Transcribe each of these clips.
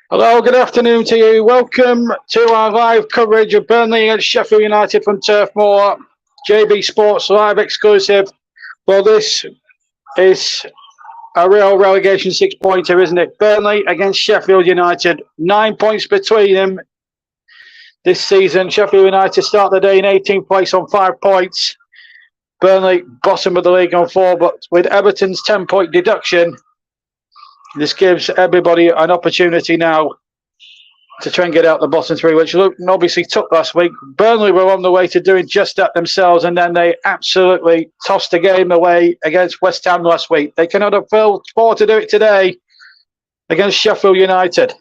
Hello, good afternoon to you. Welcome to our live coverage of Burnley against Sheffield United from Turf Moor. JB Sports live exclusive. Well, this is a real relegation six-pointer, isn't it? Burnley against Sheffield United. 9 points between them this season. Sheffield United start the day in 18th place on 5 points. Burnley bottom of the league on 4, but with Everton's 10-point deduction, this gives everybody an opportunity now to try and get out the bottom 3, which Luton obviously took last week. Burnley were on the way to doing just that themselves, and then they absolutely tossed the game away against West Ham last week. They cannot afford to do it today against Sheffield United.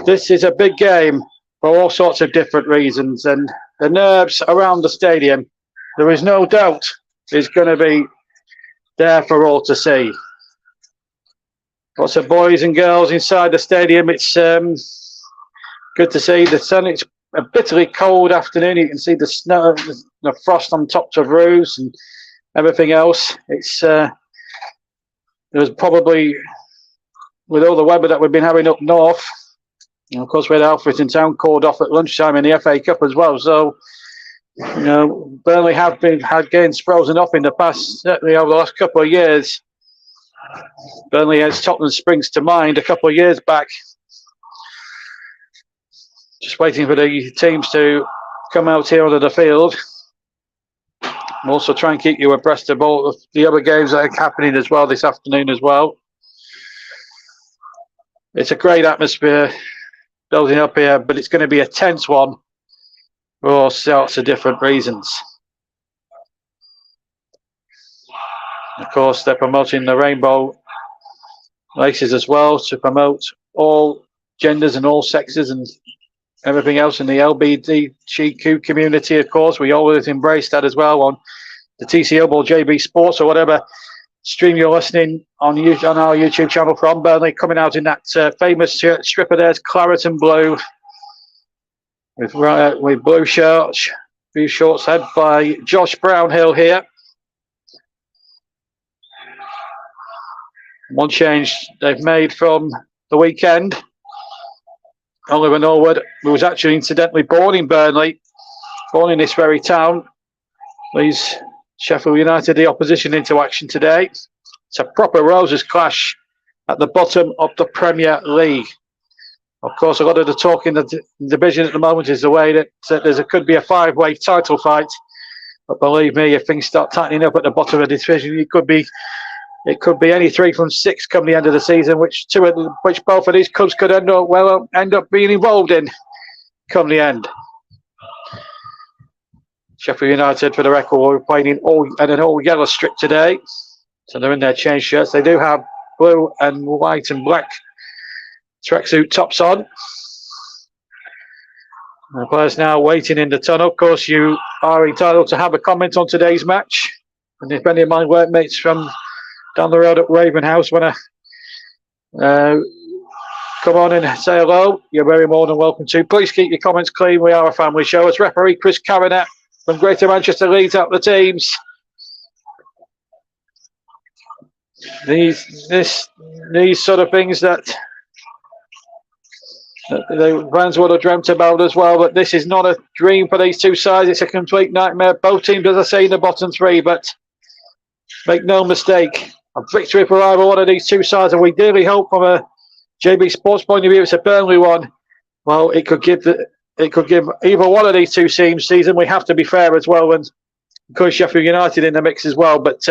This is a big game for all sorts of different reasons, and the nerves around the stadium, there is no doubt, is going to be there for all to see. Lots of boys and girls inside the stadium. It's good to see the sun. It's a bitterly cold afternoon. You can see the snow, the frost on tops of roofs and everything else. It's there was probably, with all the weather that we've been having up north, and of course we had Alfreton Town called off at lunchtime in the FA Cup as well. So, you know, Burnley had games frozen off in the past, certainly over the last couple of years. Burnley has Tottenham springs to mind a couple of years back. Just waiting for the teams to come out here onto the field. And also try and keep you abreast of all of the other games that are happening as well this afternoon as well. It's a great atmosphere building up here, but it's going to be a tense one for all sorts of different reasons. Of course, they're promoting the rainbow laces as well to promote all genders and all sexes and everything else in the LGBTQ community. Of course, we always embrace that as well on the TCO or JB Sports or whatever stream you're listening on our YouTube channel from. Burnley coming out in that famous strip of theirs, claret and blue, with blue shorts, led by Josh Brownhill here. One change they've made from the weekend. Oliver Norwood, who was actually incidentally born in Burnley, born in this very town, leads Sheffield United, the opposition, into action today. It's a proper Roses clash at the bottom of the Premier League. Of course, a lot of the talk in the division at the moment is the way that there could be a 5-way title fight. But believe me, if things start tightening up at the bottom of the division, it could be any 3 from 6 come the end of the season, which both of these clubs could end up being involved in come the end. Sheffield United, for the record, were playing in an all-yellow strip today, so they're in their changed shirts. They do have blue and white and black tracksuit tops on. The players now waiting in the tunnel. Of course, you are entitled to have a comment on today's match, and if any of my workmates from down the road at Raven House want to come on and say hello, you're very more than welcome to. Please keep your comments clean. We are a family show. As referee Chris Caranet from Greater Manchester leads out the teams. These sort of things that the fans would have dreamt about as well, but this is not a dream for these two sides. It's a complete nightmare. Both teams, as I say, in the bottom 3, but make no mistake, a victory for either one of these two sides, and we dearly hope from a JB Sports point of view it's a Burnley one. Well, it could give either one of these two teams season. We have to be fair as well, and of course Sheffield United in the mix as well. But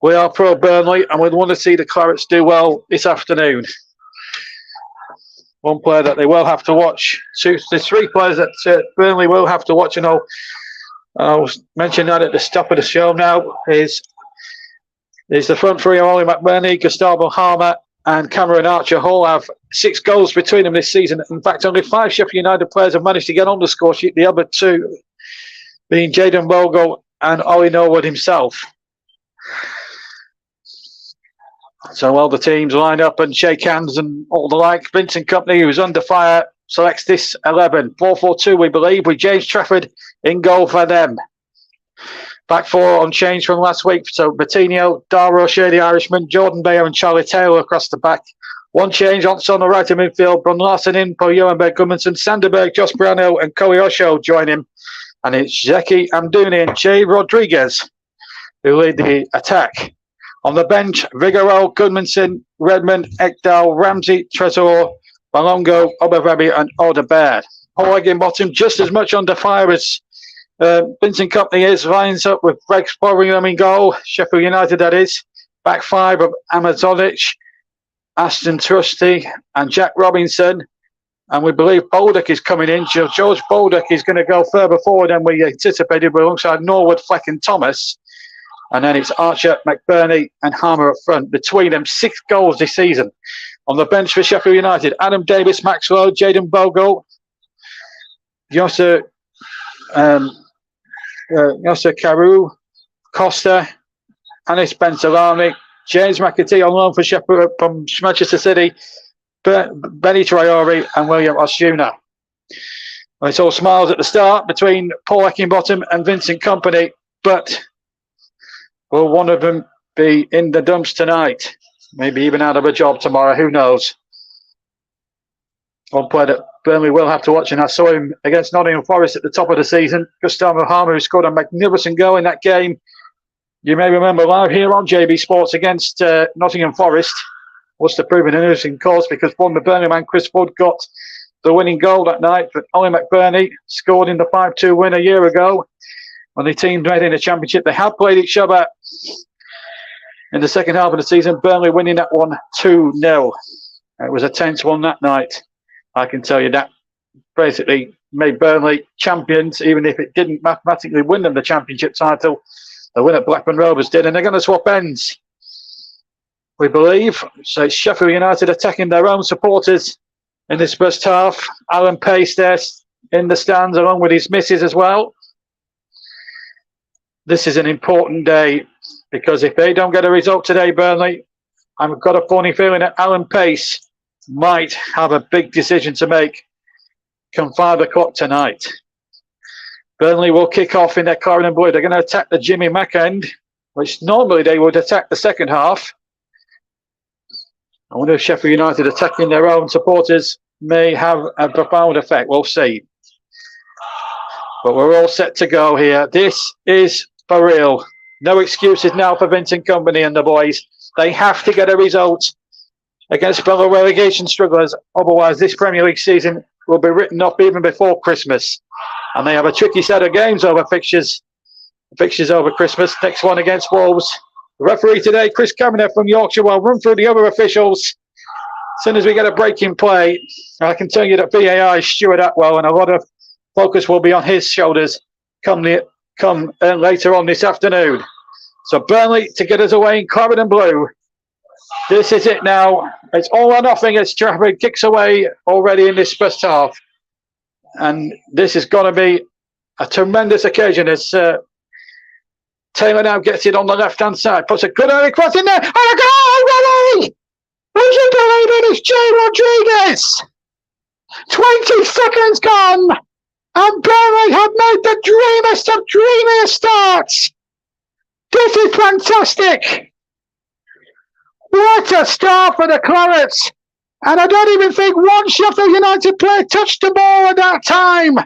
we are pro Burnley, and we'd want to see the Clarets do well this afternoon. One player that they will have to watch. There's 3 players that Burnley will have to watch, and I'll mention that at the top of the show now. Is the front 3 of Ollie McBurney, Gustavo Harmer and Cameron Archer all have 6 goals between them this season. In fact, only 5 Sheffield United players have managed to get on the score sheet, the other 2 being Jayden Bogle and Ollie Norwood himself. So while the teams line up and shake hands and all the like, Vincent Kompanys, who's under fire, selects this 11. 4-4-2, we believe, with James Trafford in goal for them. Back four unchanged from last week. So Bertinho, Dara O'Shea, the Irishman, Jordan Bayer and Charlie Taylor across the back. One change on the right of midfield. Brun Larsen in for Johan Berg Gudmundsson, Sanderberg, Josh Brownhill and Koi Osho join him. And it's Zeki Amdouni and Jay Rodriguez who lead the attack. On the bench, Vigaro, Gudmundsson, Redmond, Ekdal, Ramsey, Tresor, Balongo, Obervebi and Odegaard. Paul Heckingbottoms just as much under fire as Vincent Kompanys lines up with Greg Fotheringham in goal. Sheffield United, that is. Back five of Amazovic, Aston Trusty and Jack Robinson. And we believe Bolduc is coming in. George Bolduc is going to go further forward than we anticipated alongside Norwood, Fleck and Thomas. And then it's Archer, McBurney and Harmer up front. Between them, 6 goals this season. On the bench for Sheffield United, Adam Davis, Max Lowe, Jaden Bogle, Yossa Carew, Costa, Anis Bensalami, James McAtee on loan for Sheffield from Manchester City, Benny Traore and William Osuna. Well, it's all smiles at the start between Paul Heckingbottom and Vincent Kompany, but will one of them be in the dumps tonight? Maybe even out of a job tomorrow, who knows? One player that Burnley will have to watch, and I saw him against Nottingham Forest at the top of the season, Gustavo Harmer, who scored a magnificent goal in that game. You may remember live here on JB Sports against Nottingham Forest. Was to prove an innocent cause because former Burnley man Chris Wood got the winning goal that night, but Ollie McBurney scored in the 5-2 win a year ago when the team made in the Championship. They have played each other in the second half of the season, Burnley winning that one 2-0. It was a tense one that night. I can tell you that basically made Burnley champions, even if it didn't mathematically win them the Championship title. The winner Blackburn Rovers did, and they're going to swap ends, we believe. So it's Sheffield United attacking their own supporters in this first half. Alan Pace there in the stands along with his missus as well. This is an important day because if they don't get a result today, Burnley, I've got a funny feeling that Alan Pace might have a big decision to make come 5 o'clock tonight. Burnley will kick off in their claret and blue. They're going to attack the Jimmy Mack end, which normally they would attack the second half. I wonder if Sheffield United attacking their own supporters may have a profound effect. We'll see. But we're all set to go here. This is for real. No excuses now for Vincent Kompany and the boys. They have to get a result against fellow relegation strugglers. Otherwise, this Premier League season will be written off even before Christmas. And they have a tricky set of games over fixtures over Christmas. Next one against Wolves. The referee today, Chris Cameron from Yorkshire, will run through the other officials as soon as we get a break in play. I can tell you that VAR is Stuart Atwell, and a lot of focus will be on his shoulders come later on this afternoon. So Burnley to get us away in claret and blue. This is it now. It's all or nothing as Trafford kicks away already in this first half. And this is going to be a tremendous occasion as Taylor now gets it on the left-hand side. Puts a good early cross in there. And a goal, Willie! Would you believe it? It's Jay Rodriguez. 20 seconds gone. And Burnley have made the dreamiest of dreamiest starts. This is fantastic. What a start for the Clarets. And I don't even think one Sheffield United player touched the ball at that time.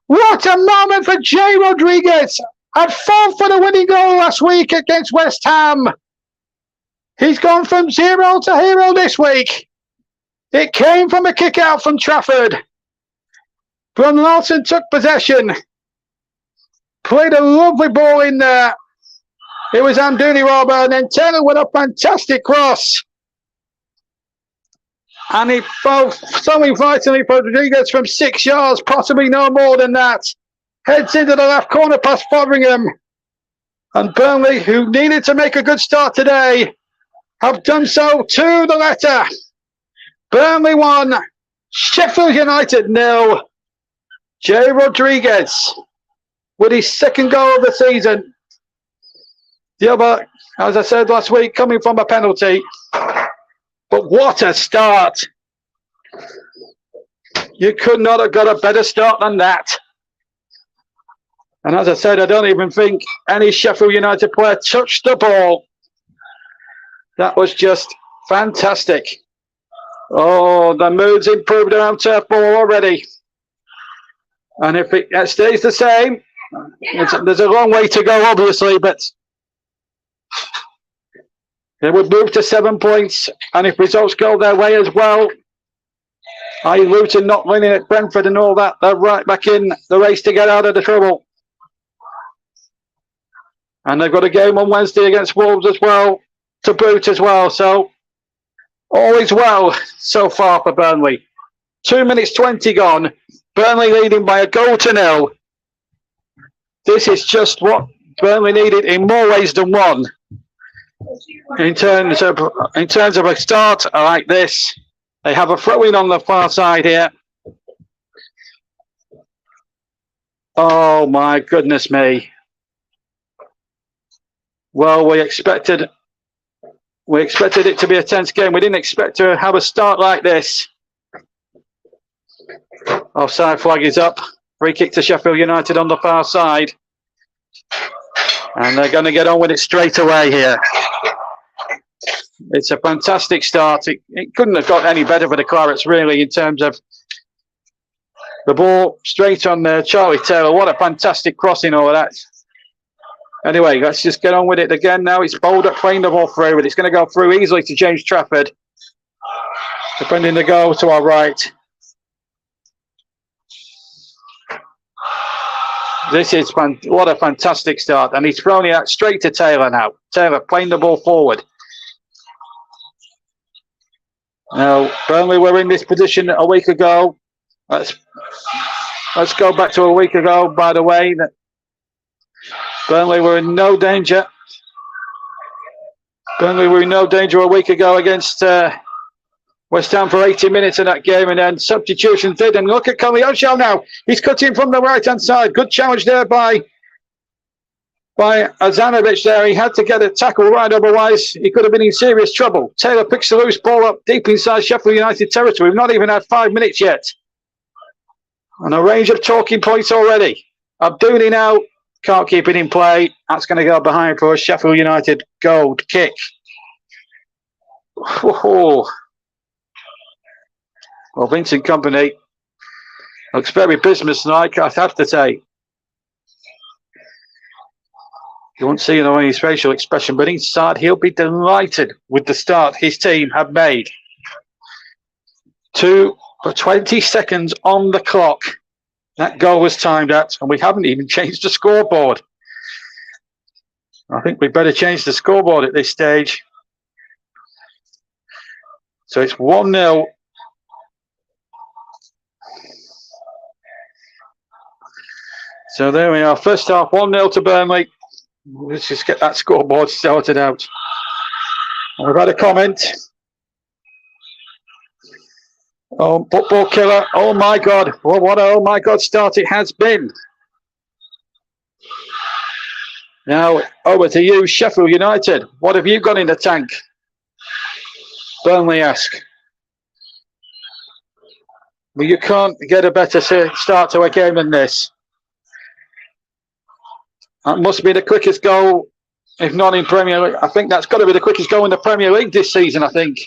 What a moment for Jay Rodriguez. Had fought for the winning goal last week against West Ham. He's gone from 0 to hero this week. It came from a kick out from Trafford. Brun Larsen took possession. Played a lovely ball in there. It was Amdouni Robber, and then Taylor with a fantastic cross. And he both something vitally for Rodriguez from 6 yards, possibly no more than that. Heads into the left corner past Fotheringham. And Burnley, who needed to make a good start today, have done so to the letter. Burnley 1, Sheffield United 0. Jay Rodriguez with his second goal of the season. The other, as I said last week, coming from a penalty. But what a start. You could not have got a better start than that. And as I said, I don't even think any Sheffield United player touched the ball. That was just fantastic. Oh, the mood's improved around Turf Moor already. And if it stays the same, there's a long way to go, obviously, but they would move to 7 points. And if results go their way as well, Luton not winning at Brentford and all that, they're right back in the race to get out of the trouble. And they've got a game on Wednesday against Wolves as well, to boot as well. So all is well so far for Burnley. 2 minutes 20 gone. Burnley leading by a goal to nil. This is just what Burnley needed in more ways than one. In terms of a start like this, they have a throw-in on the far side here. Oh my goodness me. Well, we expected it to be a tense game. We didn't expect to have a start like this. Offside flag is up. Free kick to Sheffield United on the far side. And they're going to get on with it straight away here. It's a fantastic start. It couldn't have got any better for the Clarets, really, in terms of the ball straight on there. Charlie Taylor, what a fantastic crossing over that. Anyway, let's just get on with it again now. It's bowled up, playing the ball through, but it's going to go through easily to James Trafford. Defending the goal to our right. What a fantastic start. And he's thrown it out straight to Taylor now. Taylor playing the ball forward. Now, Burnley were in this position a week ago. Let's go back to a week ago, by the way. That Burnley were in no danger. Burnley were in no danger a week ago against West Ham for 80 minutes in that game, and then substitutions did. And look at Koleosho now. He's cutting from the right-hand side. Good challenge there by Azanovic there. He had to get a tackle right, otherwise he could have been in serious trouble. Taylor picks the loose ball up deep inside Sheffield United territory. We've not even had 5 minutes yet. And a range of talking points already. Abdouni now can't keep it in play. That's going to go behind for a Sheffield United goal kick. Oh. Well, Vincent Kompanys looks very businesslike, I have to say. You won't see it on his facial expression, but inside he'll be delighted with the start his team have made. 20 seconds on the clock. That goal was timed at, and we haven't even changed the scoreboard. I think we better change the scoreboard at this stage. So it's 1-0. So there we are. First half, 1-0 to Burnley. Let's just get that scoreboard sorted out. And we've had a comment. Oh, football killer. Oh my God. Well, what a oh my God start it has been. Now, over to you, Sheffield United. What have you got in the tank? Burnley ask. Well, you can't get a better start to a game than this. That must be the quickest goal, if not in Premier League. I think that's got to be the quickest goal in the Premier League this season, I think.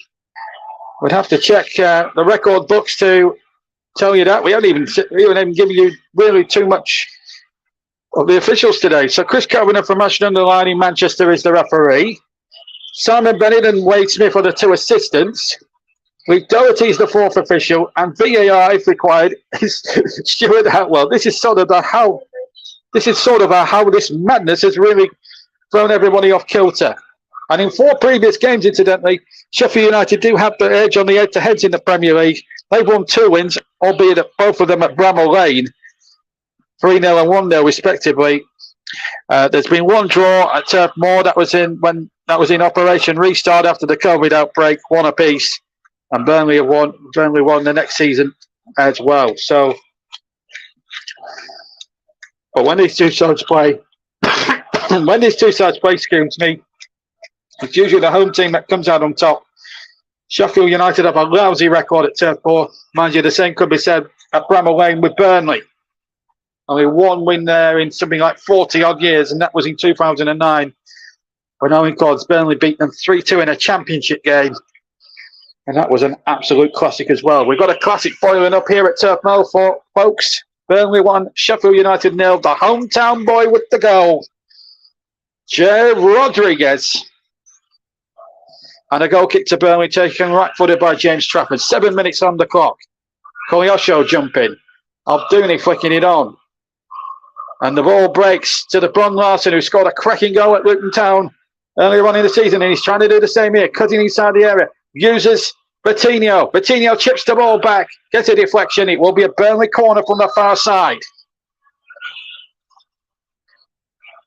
We'd have to check the record books to tell you that. We haven't even given you really too much of the officials today. So Chris Kavanagh from Ashton Underline in Manchester is the referee. Simon Bennett and Wade Smith are the two assistants. Luke Doherty is the fourth official, and VAR, if required, is Stuart Atwell. This is sort of how this madness has really thrown everybody off kilter. And in 4 previous games, incidentally, Sheffield United do have the edge on the head-to-heads in the Premier League. They've won 2 wins, albeit both of them at Bramall Lane, 3-0 and 1-0 respectively. There's been 1 draw at Turf Moor. That was in Operation Restart after the COVID outbreak, 1 apiece, and Burnley won the next season as well. So, but when these two sides play, excuse me, it's usually the home team that comes out on top. Sheffield United have a lousy record at Turf Moor. Mind you, the same could be said at Bramall Lane with Burnley. Only one win there in something like 40 odd years, and that was in 2009 when Owen Clodd's Burnley beat them 3-2 in a championship game. And that was an absolute classic as well. We've got a classic boiling up here at Turf Moor for folks. Burnley 1, Sheffield United 0. The hometown boy with the goal, Jay Rodriguez. And a goal kick to Burnley taken right-footed by James Trafford. 7 minutes on the clock. Kolyosho jumping. Abdouni flicking it on. And the ball breaks to the Bron Larson, who scored a cracking goal at Luton Town earlier on in the season, and he's trying to do the same here, cutting inside the area. Uses Bertinho. Bertinho chips the ball back, gets a deflection. It will be a Burnley corner from the far side.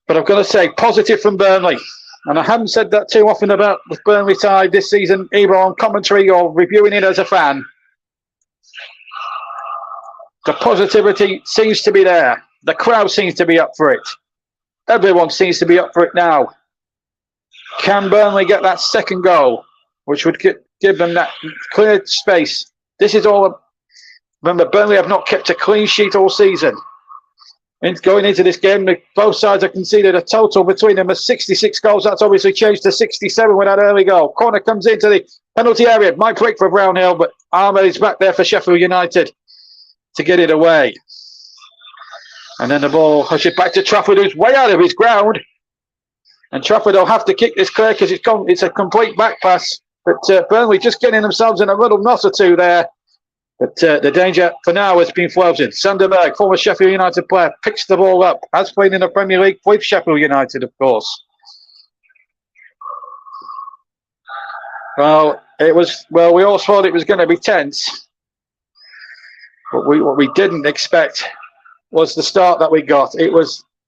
But I've got to say, positive from Burnley. And I haven't said that too often about the Burnley side this season, either on commentary or reviewing it as a fan. The positivity seems to be there. The crowd seems to be up for it. Everyone seems to be up for it now. Can Burnley get that second goal, which would give them that clear space? This is all. Remember, Burnley have not kept a clean sheet all season. Going into this game, both sides have conceded a total between them of 66 goals. That's obviously changed to 67 with that early goal. Corner comes into the penalty area. Might break for Brownhill, but Ahmed is back there for Sheffield United to get it away. And then the ball hushes back to Trafford, who's way out of his ground. And Trafford will have to kick this clear because it's a complete back pass. But Burnley just getting themselves in a little knot or two there. But the danger for now has been Flelsen. Sanderberg, former Sheffield United player, picks the ball up. Has played in the Premier League with Sheffield United, of course. Well, we all thought it was going to be tense. But what we didn't expect was the start that we got.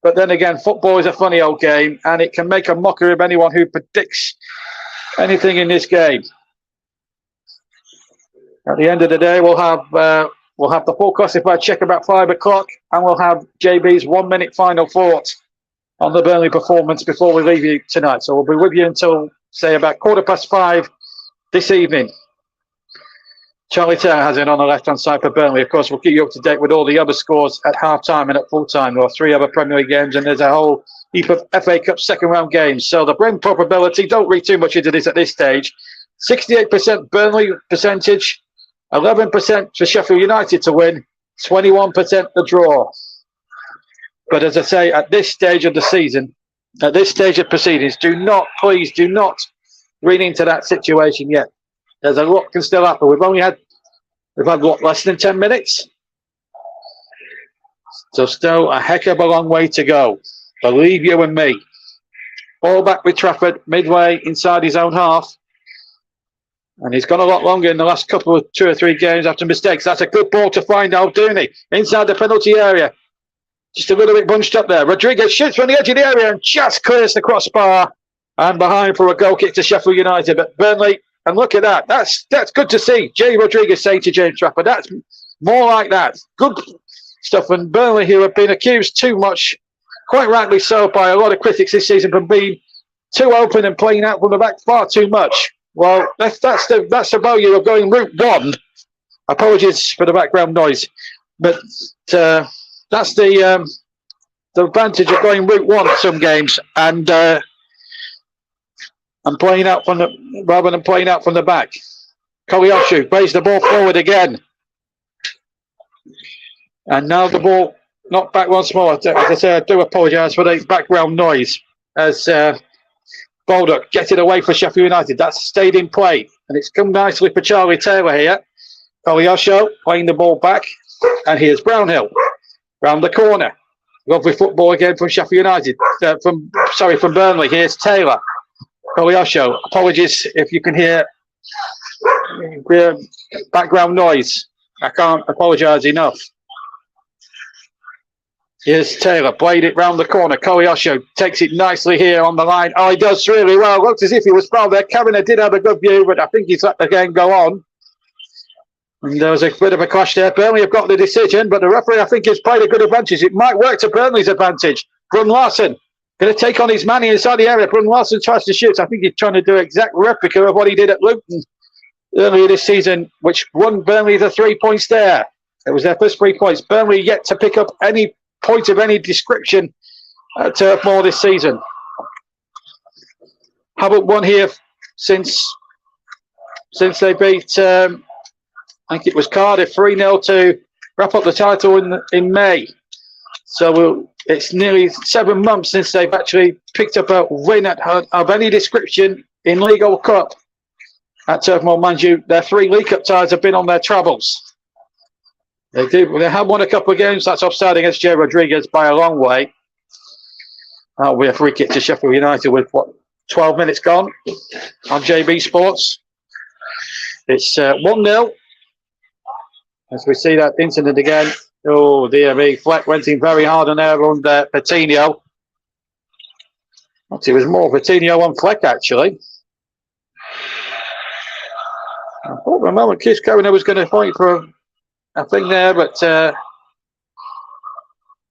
But then again, football is a funny old game, and it can make a mockery of anyone who predicts anything in this game. At the end of the day, we'll have the full classified check about 5 o'clock, and we'll have JB's 1 minute final thought on the Burnley performance before we leave you tonight. So we'll be with you until, say, about 5:15 this evening. Charlie Taylor has it on the left-hand side for Burnley. Of course, we'll keep you up to date with all the other scores at half-time and at full-time. There are 3 other Premier League games, and there's a whole heap of FA Cup second-round games. So the win probability, don't read too much into this at this stage. 68% Burnley percentage, 11% for Sheffield United to win, 21% the draw. But as I say, at this stage of the season, at this stage of proceedings, please do not read into that situation yet. There's a lot can still happen. We've had what, less than 10 minutes? So still a heck of a long way to go. Believe you and me. Ball back with Trafford, midway inside his own half. And he's gone a lot longer in the last couple of 2 or 3 games after mistakes. That's a good ball to find Abdouni inside the penalty area. Just a little bit bunched up there. Rodriguez shoots from the edge of the area and just clears the crossbar. And behind for a goal kick to Sheffield United. But Burnley, and look at that. That's good to see. Jay Rodriguez saying to James Trafford, that's more like that. Good stuff. And Burnley, who have been accused too much, quite rightly so, by a lot of critics this season for being too open and playing out from the back far too much. Well, that's the value of going route 1. Apologies for the background noise, but that's the advantage of going route 1 at some games and playing out rather than playing out from the back. Kolyosho plays the ball forward again, and now the ball knocked back once more. As I say, I do apologise for the background noise as Baldock gets it away for Sheffield United. That's stayed in play, and it's come nicely for Charlie Taylor here. Kolyosho playing the ball back, and here's Brownhill round the corner. Lovely football again from Sheffield United. From Burnley. Here's Taylor. Kolyosho. Apologies if you can hear background noise. I can't apologise enough. Here's Taylor, played it round the corner. Kolyosho takes it nicely here on the line. Oh, he does really well. Looks as if he was fouled there. Kavanagh did have a good view, but I think he's let the game go on. And there was a bit of a clash there. Burnley have got the decision, but the referee, I think, has played a good advantage. It might work to Burnley's advantage. Bron Larson going to take on his man inside the area. Bron Larson tries to shoot. I think he's trying to do an exact replica of what he did at Luton earlier this season, which won Burnley the 3 points there. It was their first 3 points. Burnley yet to pick up any point of any description at Turf Moor this season. Haven't won here since they beat, I think it was Cardiff 3-0 to wrap up the title in May. So it's nearly 7 months since they've actually picked up a win of any description in League or Cup at Turf Moor. Mind you, their 3 League Cup ties have been on their travels. They have won a couple of games. That's offside against Jay Rodriguez by a long way. That'll be a free kick to Sheffield United with 12 minutes gone on JB Sports. It's 1-0. As we see that incident again. Oh dear me, Fleck went in very hard on there under Patino. It was more Patino on Fleck actually. I thought for a moment Keith Cohen was going to point for a thing there, but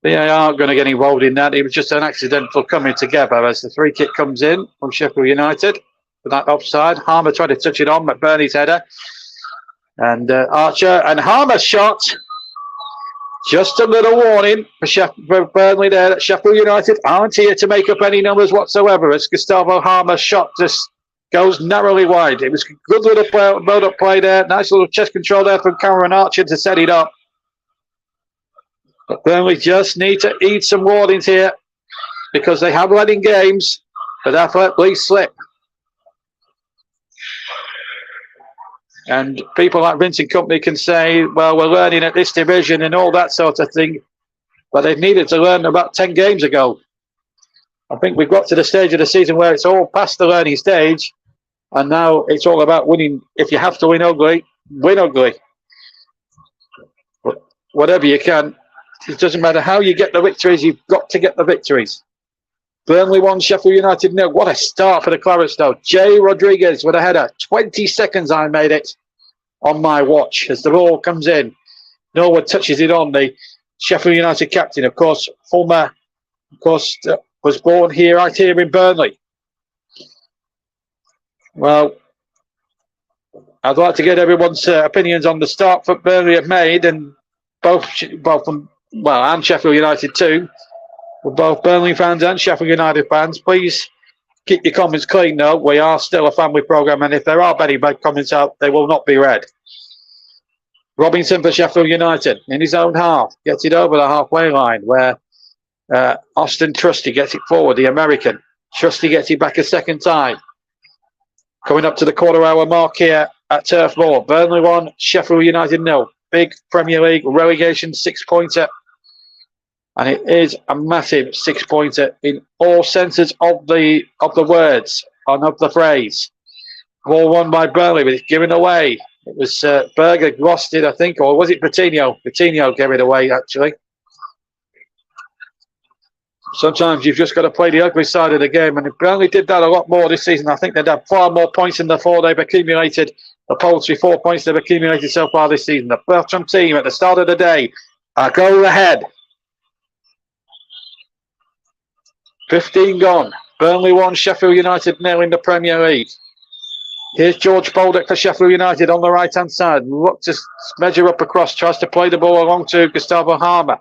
they aren't going to get involved in that. It was just an accidental coming together as the free kick comes in from Sheffield United for that offside. Harmer tried to touch it on, McBurney's header. And Archer and Harmer's shot. Just a little warning for Burnley there that Sheffield United aren't here to make up any numbers whatsoever as Gustavo Harmer's shot just goes narrowly wide. It was a good little build-up play there. Nice little chest control there from Cameron Archer to set it up. But Burnley just need to eat some warnings here because they have led in games, but athletically slip. And people like Vincent Kompanys can say, well, we're learning at this division and all that sort of thing. But they've needed to learn about 10 games ago. I think we've got to the stage of the season where it's all past the learning stage. And now it's all about winning. If you have to win ugly, win ugly. But whatever you can. It doesn't matter how you get the victories, you've got to get the victories. Burnley 1, Sheffield United 0. What a start for the Clarets though. Jay Rodriguez with a header. 20 seconds I made it on my watch as the ball comes in. No one touches it on. The Sheffield United captain, of course, Fulmer, was born here, right here in Burnley. Well, I'd like to get everyone's opinions on the start that Burnley have made, and both from, well, and Sheffield United too. With both Burnley fans and Sheffield United fans, please keep your comments clean though. We are still a family programme, and if there are any bad comments out, they will not be read. Robinson for Sheffield United in his own half, gets it over the halfway line where Austin Trusty gets it forward, the American. Trusty gets it back a second time. Coming up to the quarter hour mark here at Turf Moor. Burnley 1, Sheffield United 0. Big Premier League relegation 6-pointer. And it is a massive 6-pointer in all senses of the words and of the phrase. Ball won by Burnley, but it's given away. It was Berger lost it, I think, or was it Patino? Patino gave it away, actually. Sometimes you've just got to play the ugly side of the game, and if Burnley did that a lot more this season, I think they'd have far more points than the 4 they've accumulated. The paltry 4 points they've accumulated so far this season. The bottom team at the start of the day are goal ahead. 15 gone. Burnley 1, Sheffield United 0 in the Premier League. Here's George Baldock for Sheffield United on the right-hand side. Look to measure up across, tries to play the ball along to Gustavo Harmer.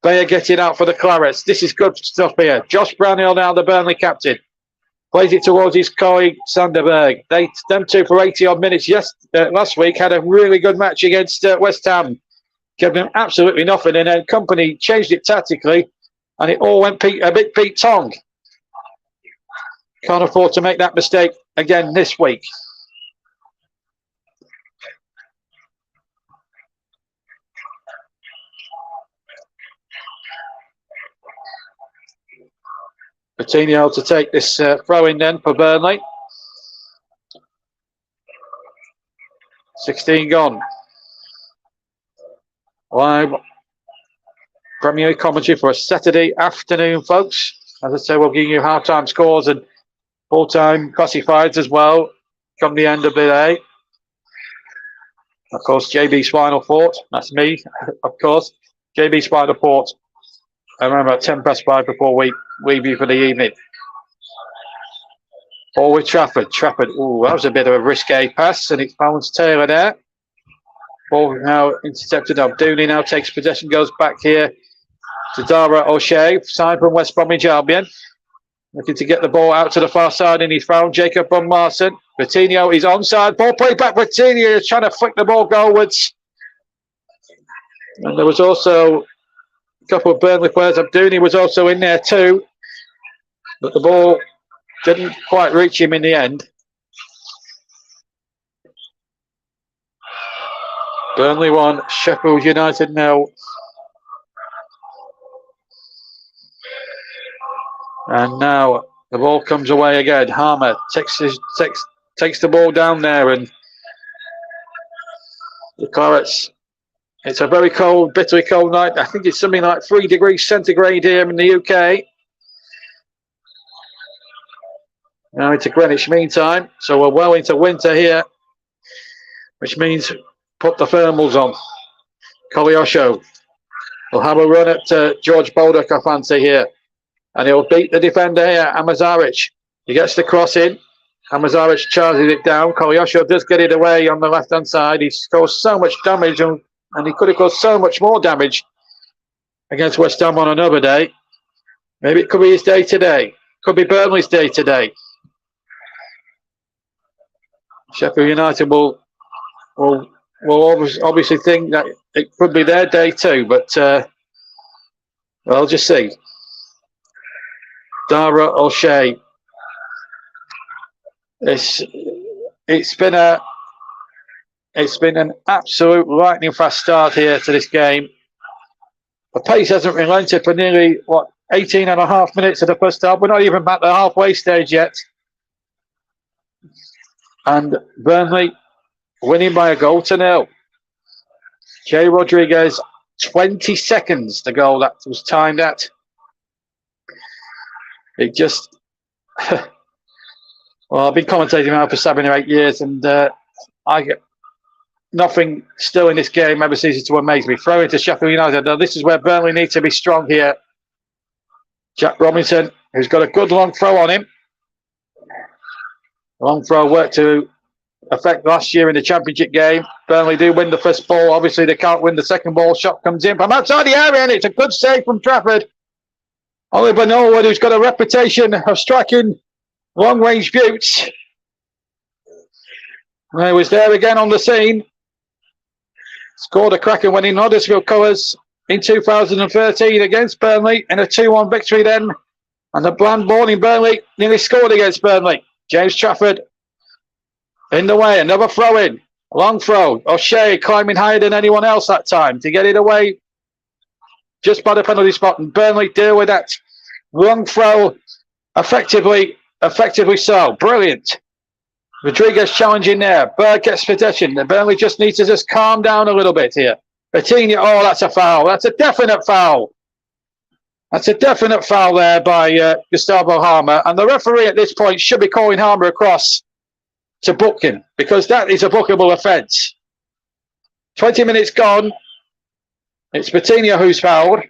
Bayer getting out for the Clarets. This is good stuff here. Josh Brownhill now, the Burnley captain. Plays it towards his colleague Sanderberg. Them two for 80-odd minutes last week had a really good match against West Ham. Gave them absolutely nothing, and then Kompany changed it tactically, and it all went a bit Pete Tong. Can't afford to make that mistake again this week. Coutinho to take this throw in then for Burnley. 16 gone. Live Premier League commentary for a Saturday afternoon, folks. As I say, we'll give you half-time scores and full-time classifieds as well come the end of the day. Of course, JB's final thought. That's me, of course. JB's final thought. I remember at 5:10 before we leave for the evening. Ball with Trafford. Trafford, ooh, that was a bit of a risque pass, and it's bounced Taylor there. Ball now intercepted. Abdouni now takes possession, goes back here to Dara O'Shea, side from West Bromwich Albion. Looking to get the ball out to the far side, and he's found Jacob Bunmarson. Coutinho is onside. Ball played back. Coutinho is trying to flick the ball goalwards. And there was also a couple of Burnley players. Abdouni was also in there too. But the ball didn't quite reach him in the end. Burnley 1, Sheffield United 0. And now the ball comes away again. Harmer takes the ball down there, and the Clarets. It's a very cold, bitterly cold night. I think it's something like 3 degrees centigrade here in the UK. Now into Greenwich Mean Time, so we're well into winter here, which means put the thermals on. Koleosho will have a run at George Baldock, I fancy here. And he'll beat the defender here, Amazaric. He gets the cross in. Amazaric charges it down. Koleosho does get it away on the left-hand side. He's caused so much damage, and he could have caused so much more damage against West Ham on another day. Maybe it could be his day today. Could be Burnley's day today. Sheffield United will obviously think that it could be their day too, but we'll just see. Dara O'Shea. It's been an absolute lightning fast start here to this game. The pace hasn't relented for nearly 18 and a half minutes of the first half. We're not even at the halfway stage yet. And Burnley winning by a goal to 0. Jay Rodriguez, 20 seconds the goal that was timed at. It just, well, I've been commentating now for 7 or 8 years, and I get nothing still in this game ever ceases to amaze me. Throw into Sheffield United. Now, this is where Burnley need to be strong here. Jack Robinson, who's got a good long throw on him. Long throw worked to effect last year in the Championship game. Burnley do win the first ball. Obviously, they can't win the second ball. Shot comes in from outside the area, and it's a good save from Trafford. Oliver Norwood, who's got a reputation of striking long-range buttes. And he was there again on the scene. Scored a cracker when in Huddersfield colours in 2013 against Burnley in a 2-1 victory then. And the bland-born in Burnley nearly scored against Burnley. James Trafford in the way, another throw-in. A long throw. O'Shea climbing higher than anyone else that time to get it away just by the penalty spot, and Burnley deal with that long throw effectively so. Brilliant. Rodriguez challenging there. Berg gets possession. Burnley just needs to just calm down a little bit here. Coutinho, oh, that's a foul. That's a definite foul. That's a definite foul there by Gustavo Harmer, and the referee at this point should be calling Harmer across to book him, because that is a bookable offence. 20 minutes gone. It's Coutinho who's fouled.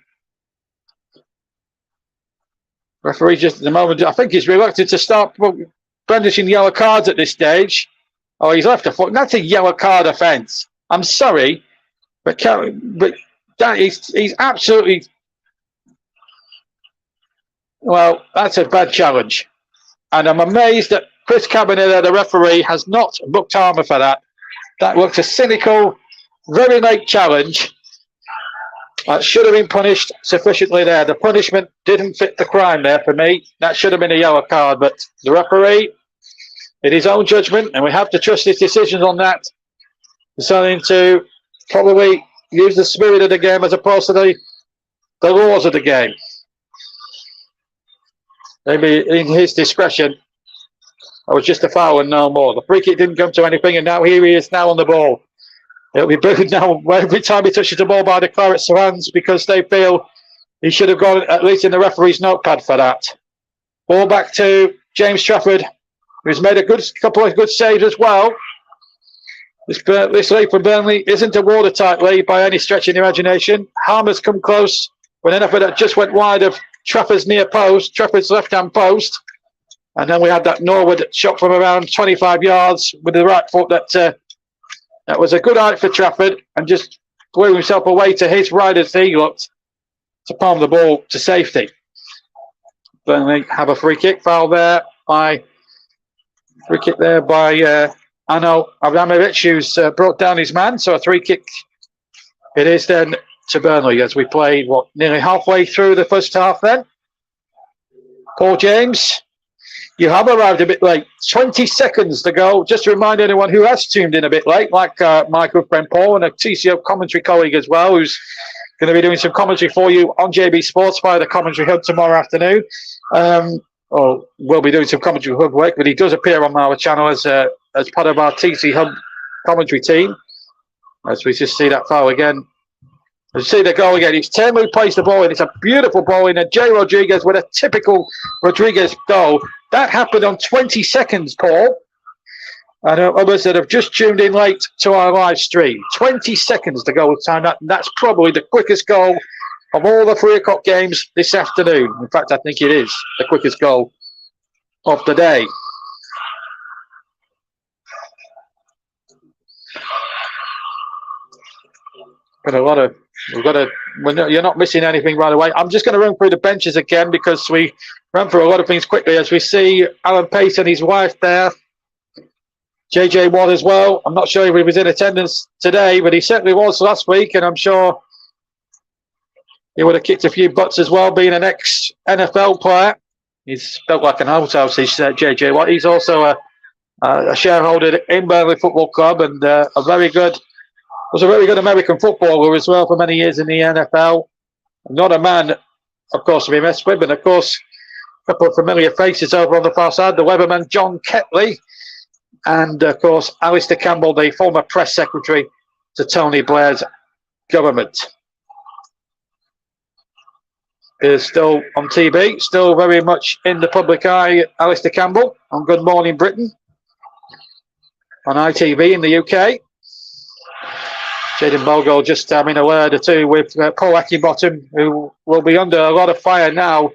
Referee just at the moment, I think he's reluctant to start brandishing yellow cards at this stage. Oh, he's left a foot. That's a yellow card offence. I'm sorry, but that he's absolutely, well, that's a bad challenge. And I'm amazed that Chris Cabanilla, the referee, has not booked Harmer for that. That looks a cynical, very late challenge. That should have been punished sufficiently there. The punishment didn't fit the crime there for me. That should have been a yellow card. But the referee, in his own judgment, and we have to trust his decisions on that, deciding to probably use the spirit of the game as opposed to the laws of the game. Maybe in his discretion, it was just a foul and no more. The free kick didn't come to anything, and now here he is now on the ball. It'll be booed now every time he touches the ball by the Clarets hands, because they feel he should have gone at least in the referee's notepad for that. Ball back to James Trafford, who's made a couple of good saves as well. This lead from Burnley isn't a watertight lead by any stretch of the imagination. Harmer's come close with an effort that just went wide of Trafford's near post, Trafford's left-hand post. And then we had that Norwood shot from around 25 yards with the right foot that was a good height for Trafford, and just blew himself away to his right as he looked. to palm the ball to safety. Burnley have a free kick foul there by Ano Abramovich, who's brought down his man. So a free kick it is then to Burnley as we play nearly halfway through the first half. Then Paul James, you have arrived a bit late. 20 seconds to go. Just to remind anyone who has tuned in a bit late, like my good friend Paul and a TCO commentary colleague as well, who's going to be doing some commentary for you on JB Sports via the commentary hub tomorrow afternoon. Or we'll be doing some commentary hub work, but he does appear on our channel as part of our TC Hub commentary team. As we just see that foul again. We see the goal again. It's Tim who plays the ball in. It's a beautiful ball in. And Jay Rodriguez with a typical Rodriguez goal. That happened on 20 seconds, Paul. And others that have just tuned in late to our live stream. 20 seconds to go with time. That's probably the quickest goal of all the 3 o'clock games this afternoon. In fact, I think it is the quickest goal of the day. You're not missing anything right away. I'm just going to run through the benches again because we ran through a lot of things quickly as we see Alan Pace and his wife there. JJ Watt as well. I'm not sure if he was in attendance today, but he certainly was last week, and I'm sure he would have kicked a few butts as well, being an ex-NFL player. He's built like an outhouse, JJ Watt. He's also a shareholder in Burnley Football Club and was a very good American footballer as well for many years in the NFL. Not a man, of course, to be messed with, but of course, a couple of familiar faces over on the far side. The Weatherman, John Ketley, and of course, Alistair Campbell, the former press secretary to Tony Blair's government. Is still on TV, still very much in the public eye. Alistair Campbell on Good Morning Britain on ITV in the UK. Jayden Bogle just having a word or two with Paul Heckingbottoms, who will be under a lot of fire now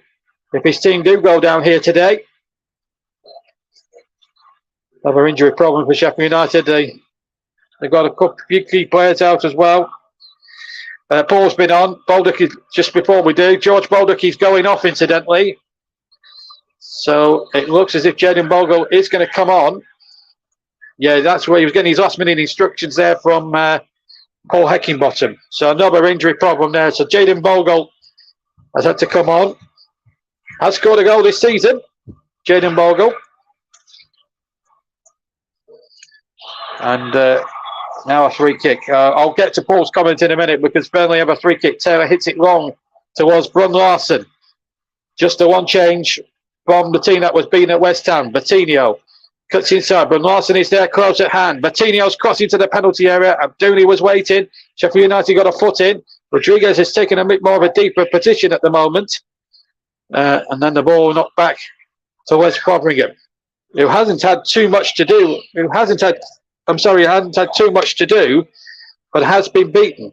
if his team do go down here today. Another injury problem for Sheffield United. They've got a few key players out as well. Paul's been on. Baldock is just before we do. George Baldock is going off, incidentally. So it looks as if Jayden Bogle is going to come on. Yeah, that's where he was getting his last minute instructions there from Paul Heckingbottom. So another injury problem there. So Jayden Bogle has had to come on. Has scored a goal this season, Jayden Bogle. And now a free kick. I'll get to Paul's comment in a minute because Burnley have a free kick. Taylor hits it long towards Brun Larson. Just the one change from the team that was beaten at West Ham. Bertinho cuts inside. Brun Larson is there close at hand. Bertinho's crossing to the penalty area. Abdouni was waiting. Sheffield United got a foot in. Rodriguez has taken a bit more of a deeper position at the moment. And then the ball knocked back to Wes Fotheringham, who hasn't had too much to do. Hasn't had too much to do, but has been beaten.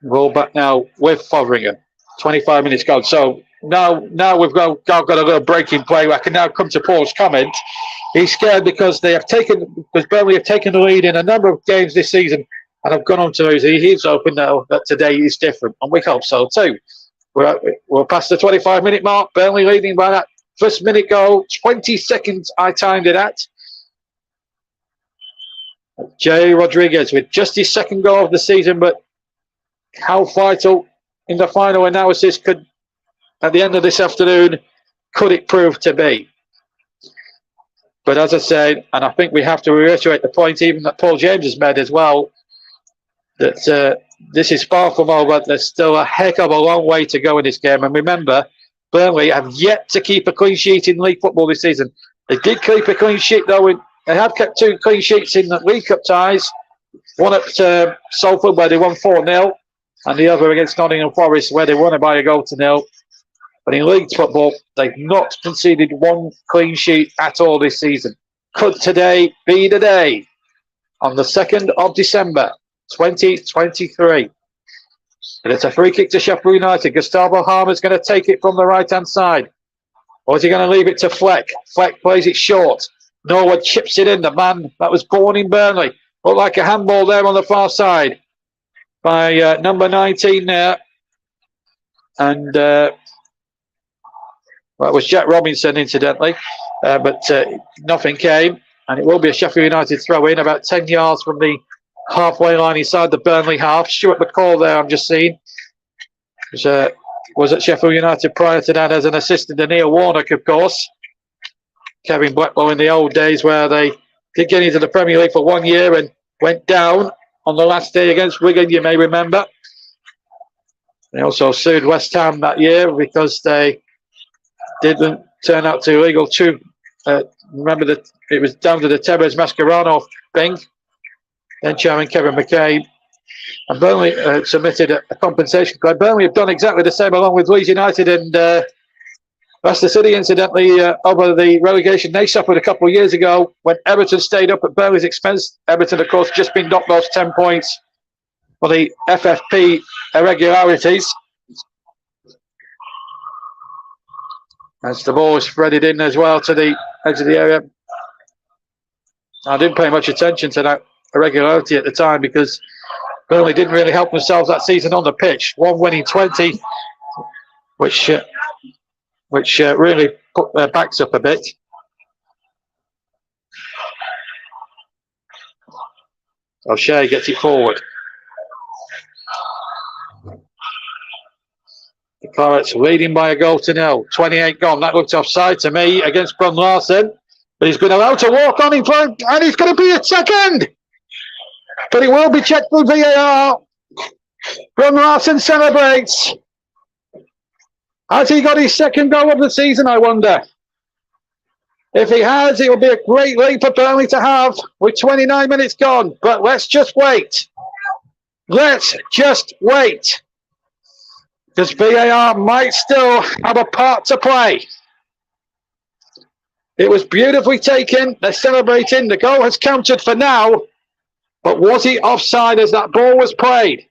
Roll back now with Fotheringham. 25 minutes gone. So now we've got a little breaking play. I can now come to Paul's comment. He's scared because Burnley have taken the lead in a number of games this season and have gone on to lose. He's hoping now that today is different, and we hope so too. We're past the 25-minute mark. Burnley leading by that first minute goal. 20 seconds I timed it at. Jay Rodriguez with just his second goal of the season, but how vital in the final analysis could, at the end of this afternoon, could it prove to be? But as I said, and I think we have to reiterate the point even that Paul James has made as well, that this is far from over. There's still a heck of a long way to go in this game. And remember, Burnley have yet to keep a clean sheet in league football this season. They did keep a clean sheet, though. They have kept 2 clean sheets in the League Cup ties. One at Salford, where they won 4-0, and the other against Nottingham Forest, where they won it by a goal to 0. But in league football, they've not conceded 1 clean sheet at all this season. Could today be the day? On the 2nd of December, 2023. And it's a free kick to Sheffield United. Gustavo Harmer's going to take it from the right-hand side. Or is he going to leave it to Fleck? Fleck plays it short. Norwood chips it in. The man that was born in Burnley. Looked like a handball there on the far side. by number 19 there. And well, it was Jack Robinson, incidentally, but nothing came. And it will be a Sheffield United throw-in about 10 yards from the halfway line inside the Burnley half. Stuart McCall there, I'm just seeing. Was at Sheffield United prior to that as an assistant to Neil Warnock, of course. Kevin Blackwell in the old days where they did get into the Premier League for 1 year and went down on the last day against Wigan, you may remember. They also sued West Ham that year because they didn't turn out to legal too. Remember that it was down to the Tebas Mascherano thing. Then Chairman Kevin McCabe. And Burnley submitted a compensation claim. Burnley have done exactly the same along with Leeds United and Leicester City, incidentally, over the relegation they suffered a couple of years ago when Everton stayed up at Burnley's expense. Everton, of course, just been docked those 10 points for the FFP irregularities. As the ball is threaded in as well to the edge of the area. I didn't pay much attention to that irregularity at the time because Burnley didn't really help themselves that season on the pitch. One winning 20, which really put their backs up a bit. O'Shea gets it forward. The Clarets leading by a goal to nil. 28 gone. That looked offside to me against Brun Larsen. But he's been allowed to walk on in front, and he's going to be a second. But it will be checked with VAR. Brun Larsen celebrates. Has he got his second goal of the season, I wonder? If he has, it will be a great lead for Burnley to have with 29 minutes gone. But let's just wait. Let's just wait. Because VAR might still have a part to play. It was beautifully taken. They're celebrating. The goal has counted for now. But was he offside as that ball was played?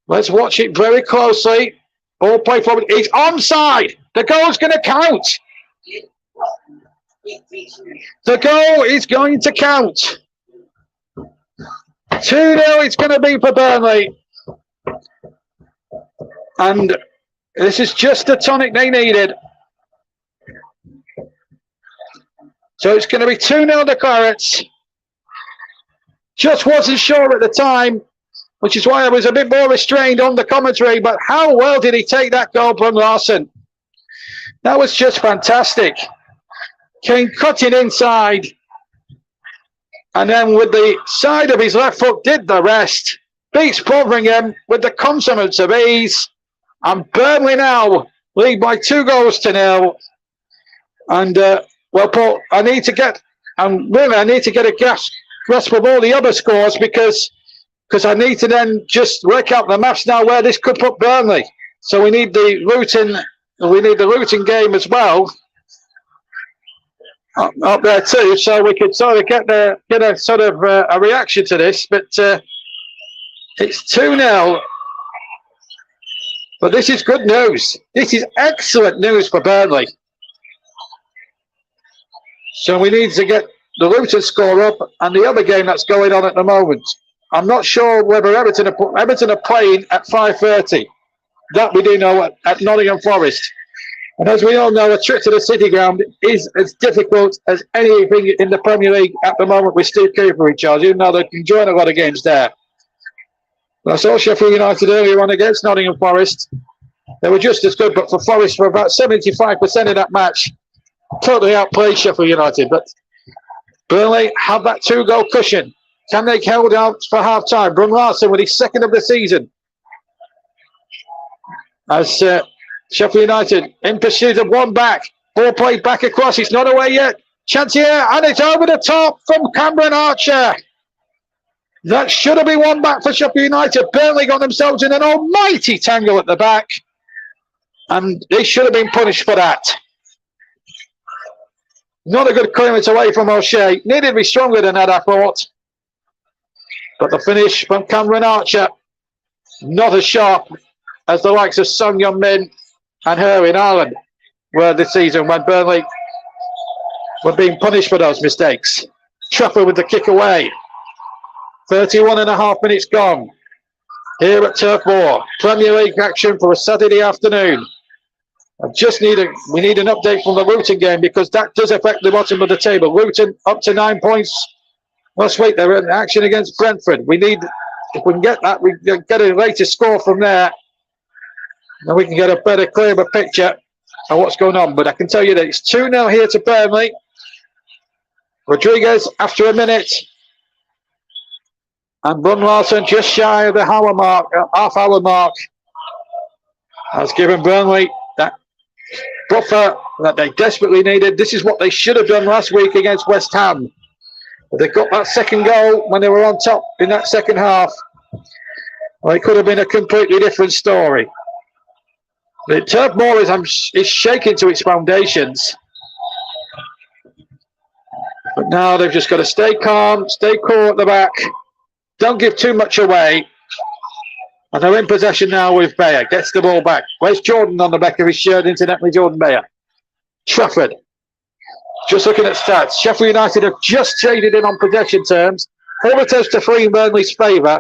Let's watch it very closely. Ball play forward. He's onside. The goal's going to count. The goal is going to count. 2-0 it's going to be for Burnley. And this is just the tonic they needed. So it's going to be 2-0 to Clarets. Just wasn't sure at the time, which is why I was a bit more restrained on the commentary. But how well did he take that goal from Larsen? That was just fantastic. Came cutting inside. And then with the side of his left foot did the rest. Beats Boveringham with the consonants of ease. And Burnley now lead by 2-0. And, well, Paul, I need to get a grasp of all the other scores because I need to then just work out the maths now where this could put Burnley. So we need the Luton game as well up there too, so we could sort of get a sort of a reaction to this. But it's 2-0. But this is good news. This is excellent news for Burnley. So we need to get the Luton score up and the other game that's going on at the moment. I'm not sure whether Everton are playing at 5:30. That we do know at Nottingham Forest. And as we all know, a trip to the City Ground is as difficult as anything in the Premier League at the moment with Steve Cooper in charge, even though they can join a lot of games there. But I saw Sheffield United earlier on against Nottingham Forest. They were just as good, but for Forest, for about 75% of that match, totally outplayed Sheffield United. But Burnley have that 2-goal cushion. Can they hold out for half-time? Brun Larsen with his second of the season. As Sheffield United in pursuit of one back. Ball played back across. It's not away yet. Chance here, and it's over the top from Cameron Archer. That should have been one back for Sheffield United. Burnley got themselves in an almighty tangle at the back. And they should have been punished for that. Not a good clearance away from O'Shea. Needed to be stronger than that, I thought. But the finish from Cameron Archer, not as sharp as the likes of Son Heung-min and her in Ireland were this season when Burnley were being punished for those mistakes. Trafford with the kick away. 31 and a half minutes gone here at Turf Moor. Premier League action for a Saturday afternoon. We need an update from the Luton game because that does affect the bottom of the table. Luton up to 9 points last week. They're in action against Brentford. If we can get that, we can get a latest score from there. And we can get a better, clearer picture of what's going on. But I can tell you that it's 2-0 here to Burnley. Rodriguez after a minute. And Brun Larson just shy of the half-hour mark. Has given Burnley that buffer that they desperately needed. This is what they should have done last week against West Ham. But they got that second goal when they were on top in that second half. Well, it could have been a completely different story. The Turf Moor is shaking to its foundations. But now they've just got to stay calm, stay cool at the back. Don't give too much away. And they're in possession now with Bayer. Gets the ball back. Where's Jordan on the back of his shirt? Incidentally, Jordan Bayer. Trafford. Just looking at stats. Sheffield United have just traded in on possession terms. 4-3 in Burnley's favour.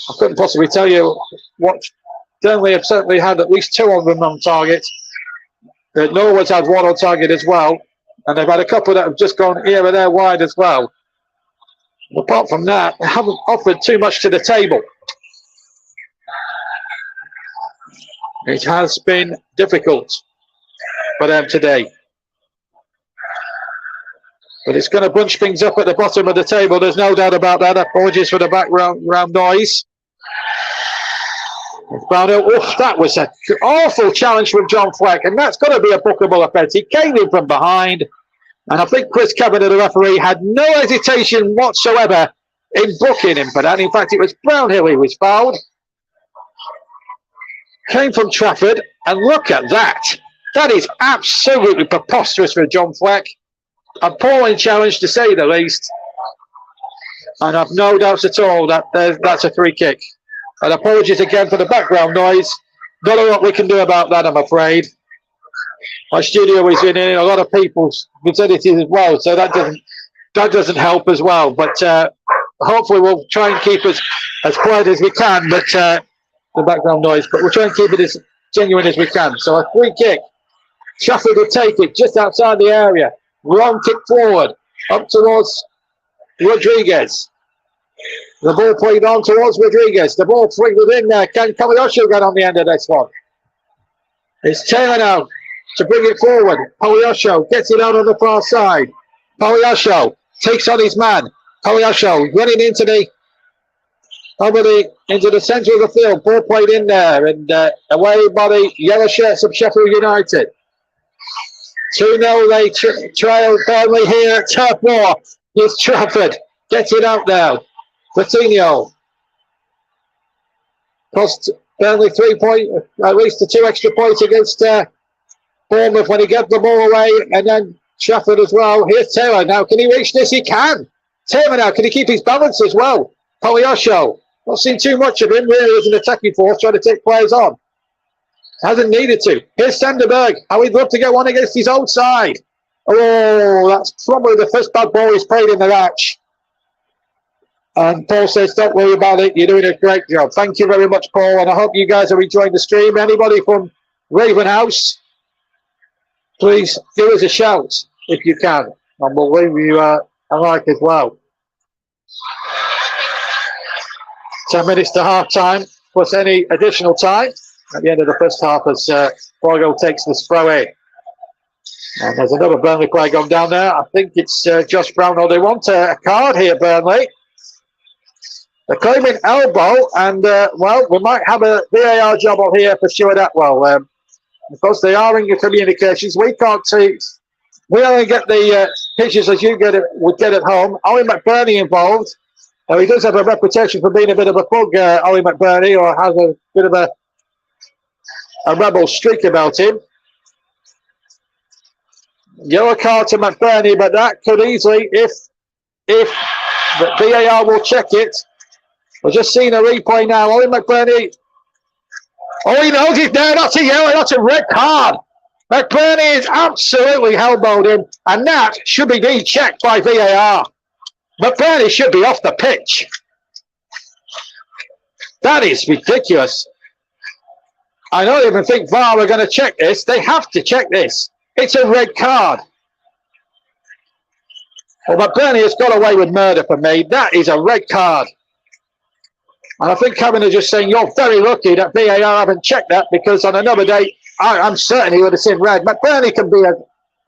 I couldn't possibly tell you what. Burnley have certainly had at least 2 of them on target. Norwood's had 1 on target as well. And they've had a couple that have just gone here and there wide as well. Apart from that, they haven't offered too much to the table. It has been difficult for them today. But it's going to bunch things up at the bottom of the table. There's no doubt about that. Apologies for the background noise. That was an awful challenge from John Fleck. And that's got to be a bookable offence. He came in from behind. And I think Chris Cavanagh, the referee, had no hesitation whatsoever in booking him for that. In fact, it was Brownhill who was fouled. Came from Trafford, and look at that. That is absolutely preposterous for John Fleck. Appalling challenge, to say the least. And I've no doubts at all that that's a free kick. And apologies again for the background noise. Not a lot we can do about that, I'm afraid. My studio is in a lot of people's vicinities as well, so that doesn't help as well. But hopefully we'll try and keep as quiet as we can. But the background noise, but we'll try and keep it as genuine as we can. So a free kick. Sheffield will take it just outside the area. Long kick forward up towards Rodriguez. The ball played on towards Rodriguez. The ball flicked within there. Can Kobayashi get on the end of this one? It's Taylor now to bring it forward. Kobayashi gets it out on the far side. Kobayashi takes on his man. Kobayashi running into the centre of the field. Ball played in there and away by the yellow shirts of Sheffield United. 2-0 they trail Burnley here at Turf Moor. Here's Trafford. Gets it out now. Coutinho. Cost Burnley 3 points, at least the 2 extra points against Bournemouth when he got the ball away. And then Trafford as well. Here's Taylor now. Can he reach this? He can. Taylor now. Can he keep his balance as well? Kobayashi. Not seen too much of him really as an attacking force trying to take players on. Hasn't needed to. Here's Sanderberg. How he'd love to get one against his own side. Oh, that's probably the first bad ball he's played in the match. And Paul says, don't worry about it. You're doing a great job. Thank you very much, Paul. And I hope you guys are enjoying the stream. Anybody from Ravenhouse, please give us a shout if you can. And we'll leave you a like as well. 10 minutes to half time, plus any additional time at the end of the first half as Borgo takes the throw in. And there's another Burnley player gone down there. I think it's Josh Brown. They want a card here, Burnley. They're claiming elbow, and well, we might have a VAR job on here for Stuart Atwell. Because they are in your communications, we can't see. We only get the pictures as you would get at home. Ollie McBurney involved. He does have a reputation for being a bit of a thug, Ollie McBurney, or has a bit of a rebel streak about him. Yellow card to McBurney, but that could easily, if the VAR will check it. We're just seeing a replay now. Ollie McBurney. Oh, he knows it there. That's a yellow. That's a red card. McBurney is absolutely elbowed him, and that should be being checked by VAR. McBurney should be off the pitch. That is ridiculous. I don't even think VAR are going to check this. They have to check this. It's a red card. Well, McBurney has got away with murder for me. That is a red card. And I think Kevin is just saying, you're very lucky that VAR haven't checked that, because on another day, I'm certain he would have seen red. McBurney can be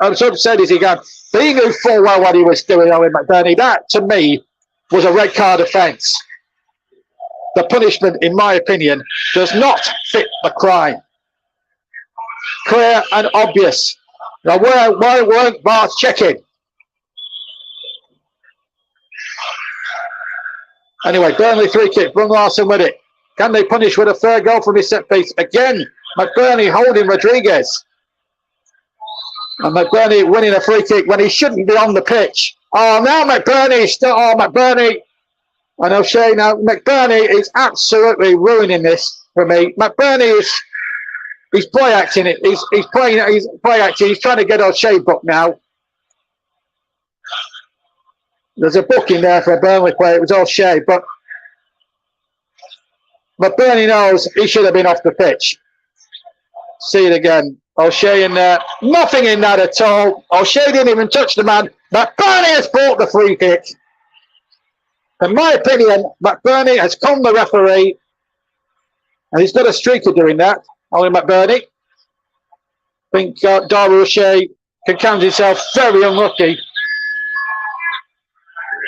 as upset as he can. But he knew full well what he was doing, Owen McBurney. That, to me, was a red card offence. The punishment, in my opinion, does not fit the crime. Clear and obvious. Now, why weren't VAR checking? Anyway, Burnley free kick. Brun Larson with it. Can they punish with a third goal from his set piece? Again, McBurney holding Rodriguez. And McBurney winning a free kick when he shouldn't be on the pitch. Oh, now McBurney is still. Oh, McBurney. And O'Shea now. McBurney is absolutely ruining this for me. McBurney is. He's play acting it. He's playing. He's play acting. He's trying to get O'Shea booked now. There's a booking there for a Burnley player. It was O'Shea, but McBurney knows he should have been off the pitch. See it again. O'Shea in there. Nothing in that at all. O'Shea didn't even touch the man. McBurney has brought the free kick. In my opinion, McBurney has conned the referee, and he's got a streak of doing that. Ollie McBurney. I think Dara O'Shea can count himself very unlucky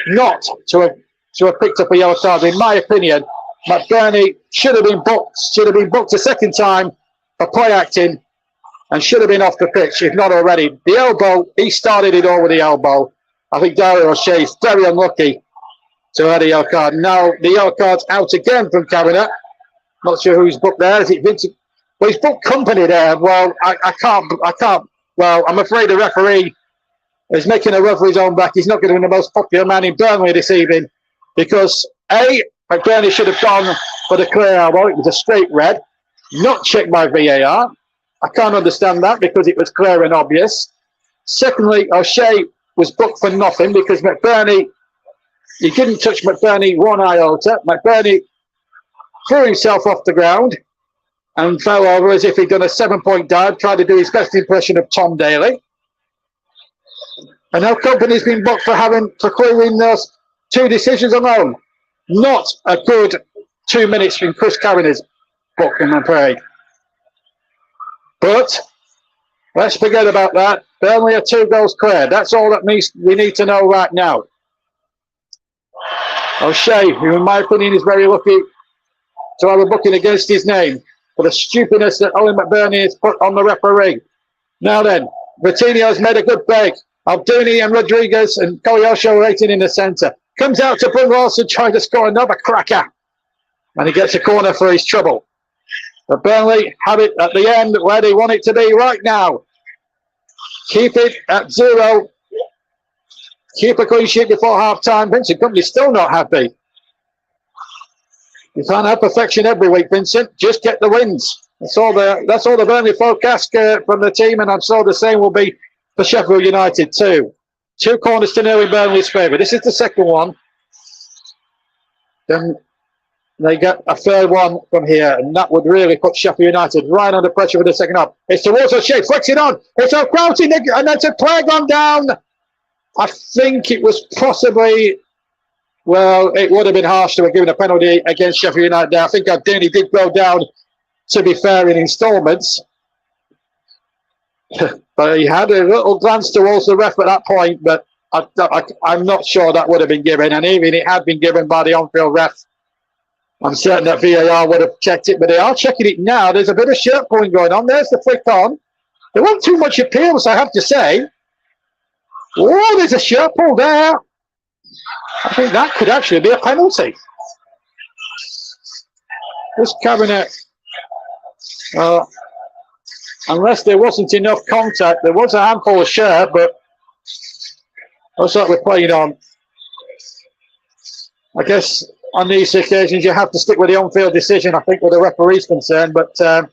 not to have picked up a yellow card. In my opinion, McBurney should have been booked a second time for play acting, and should have been off the pitch, if not already. The elbow, he started it all with the elbow. I think Dara O'Shea is very unlucky to have a yellow card. Now the yellow card's out again from Kavanagh. Not sure who's booked there. Is it Vincent? Well, he's booked Kompany there. Well, I can't. Well, I'm afraid the referee is making a run for his own back. He's not going to be the most popular man in Burnley this evening, because McBurney should have gone for the clear elbow. It was a straight red, not checked by VAR. I can't understand that, because it was clear and obvious. Secondly, O'Shea was booked for nothing, because McBurney, he didn't touch McBurney one iota. McBurney threw himself off the ground and fell over as if he'd done a 7-point dive, tried to do his best impression of Tom Daly. And now Kompany's been booked for clearing those two decisions alone. Not a good 2 minutes from Chris Kavanagh's book, I'm afraid. But let's forget about that. Burnley are 2 goals clear. That's all that we need to know right now. O'Shea, who in my opinion is very lucky to have a booking against his name for the stupidness that Owen McBurney has put on the referee. Now then, Vitinho's made a good break. Abduni and Rodriguez and Koyosho waiting in the centre. Comes out to Brun Larson, trying to score another cracker. And he gets a corner for his trouble. But Burnley have it at the end where they want it to be right now. Keep it at 0. Keep a clean sheet before half-time. Vincent Kompanys still not happy. You can't have perfection every week, Vincent. Just get the wins. That's all the Burnley folk ask from the team, and I'm sure the same will be for Sheffield United too. 2 corners to 0 in Burnley's favour. This is the second one. Then they get a third one from here, and that would really put Sheffield United right under pressure for the second half. It's towards O'Shea, flexing on. It's a Crouching, and that's a player gone down. I think it was possibly, well, it would have been harsh to have given a penalty against Sheffield United there. I think Abdini did go down, to be fair, in instalments. But he had a little glance towards the ref at that point, but I'm not sure that would have been given. And even it had been given by the on-field ref, I'm certain that VAR would have checked it, but they are checking it now. There's a bit of shirt pulling going on. There's the flick on. There wasn't too much appeals, I have to say. Oh, there's a shirt pull there. I think that could actually be a penalty. This Kavanagh, unless there wasn't enough contact, there was a handful of shirt, but looks like we're playing on. I guess on these occasions you have to stick with the on-field decision, I think, where the referee's concerned, but I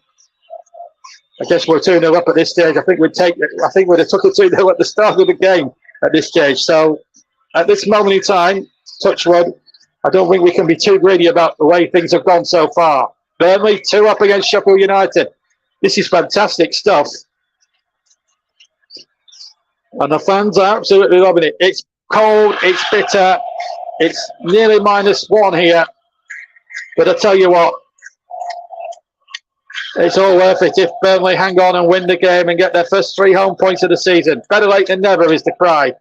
guess we're 2-0 up at this stage. I think we'd have took it 2-0 at the start of the game at this stage. So at this moment in time, touch wood, I don't think we can be too greedy about the way things have gone so far. Burnley 2 up against Sheffield United. This is fantastic stuff. And the fans are absolutely loving it. It's cold, it's bitter, it's nearly -1 here. But I tell you what, it's all worth it if Burnley hang on and win the game and get their first 3 home points of the season. Better late than never is the cry.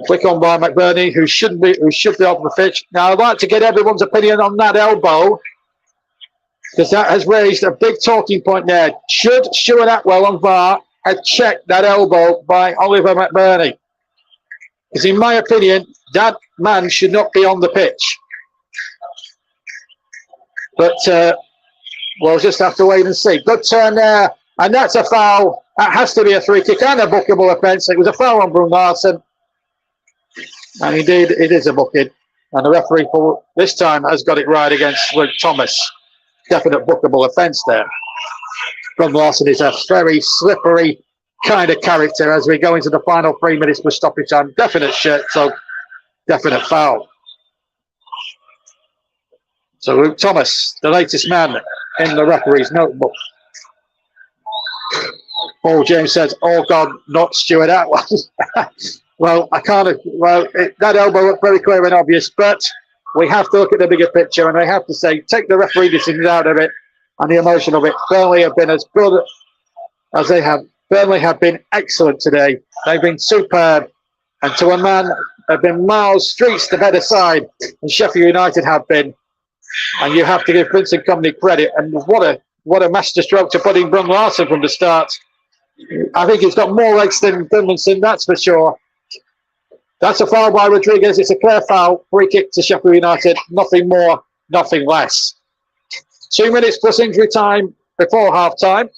Click on by McBurney, who should be off the pitch. Now, I'd like to get everyone's opinion on that elbow, because that has raised a big talking point there. Should Stuart Atwell on VAR have checked that elbow by Oliver McBurney? Because in my opinion, that man should not be on the pitch. But we'll just have to wait and see. Good turn there, and that's a foul. That has to be a free kick and a bookable offence. It was a foul on Brun Larsen. And indeed, it is a booking. And the referee for this time has got it right against Luke Thomas. Definite bookable offence there. Brun Larsen is a very slippery kind of character as we go into the final 3 minutes for stoppage time. Definite shirt, so definite foul. So Luke Thomas, the latest man in the referee's notebook. Paul James says, "Oh God, not Stuart Atwell." Well, I can't. Well, that elbow looked very clear and obvious, but we have to look at the bigger picture, and I have to say, take the referee decisions out of it and the emotion of it. Burnley have been as good as they have. Burnley have been excellent today. They've been superb, and to a man, have been miles streets the better side than Sheffield United have been. And you have to give Vincent Kompanys credit. And what a masterstroke to put in Brun Larsen from the start. I think he's got more legs than Vincent, that's for sure. That's a foul by Rodriguez. It's a clear foul. Free kick to Sheffield United. Nothing more, nothing less. 2 minutes plus injury time before half time.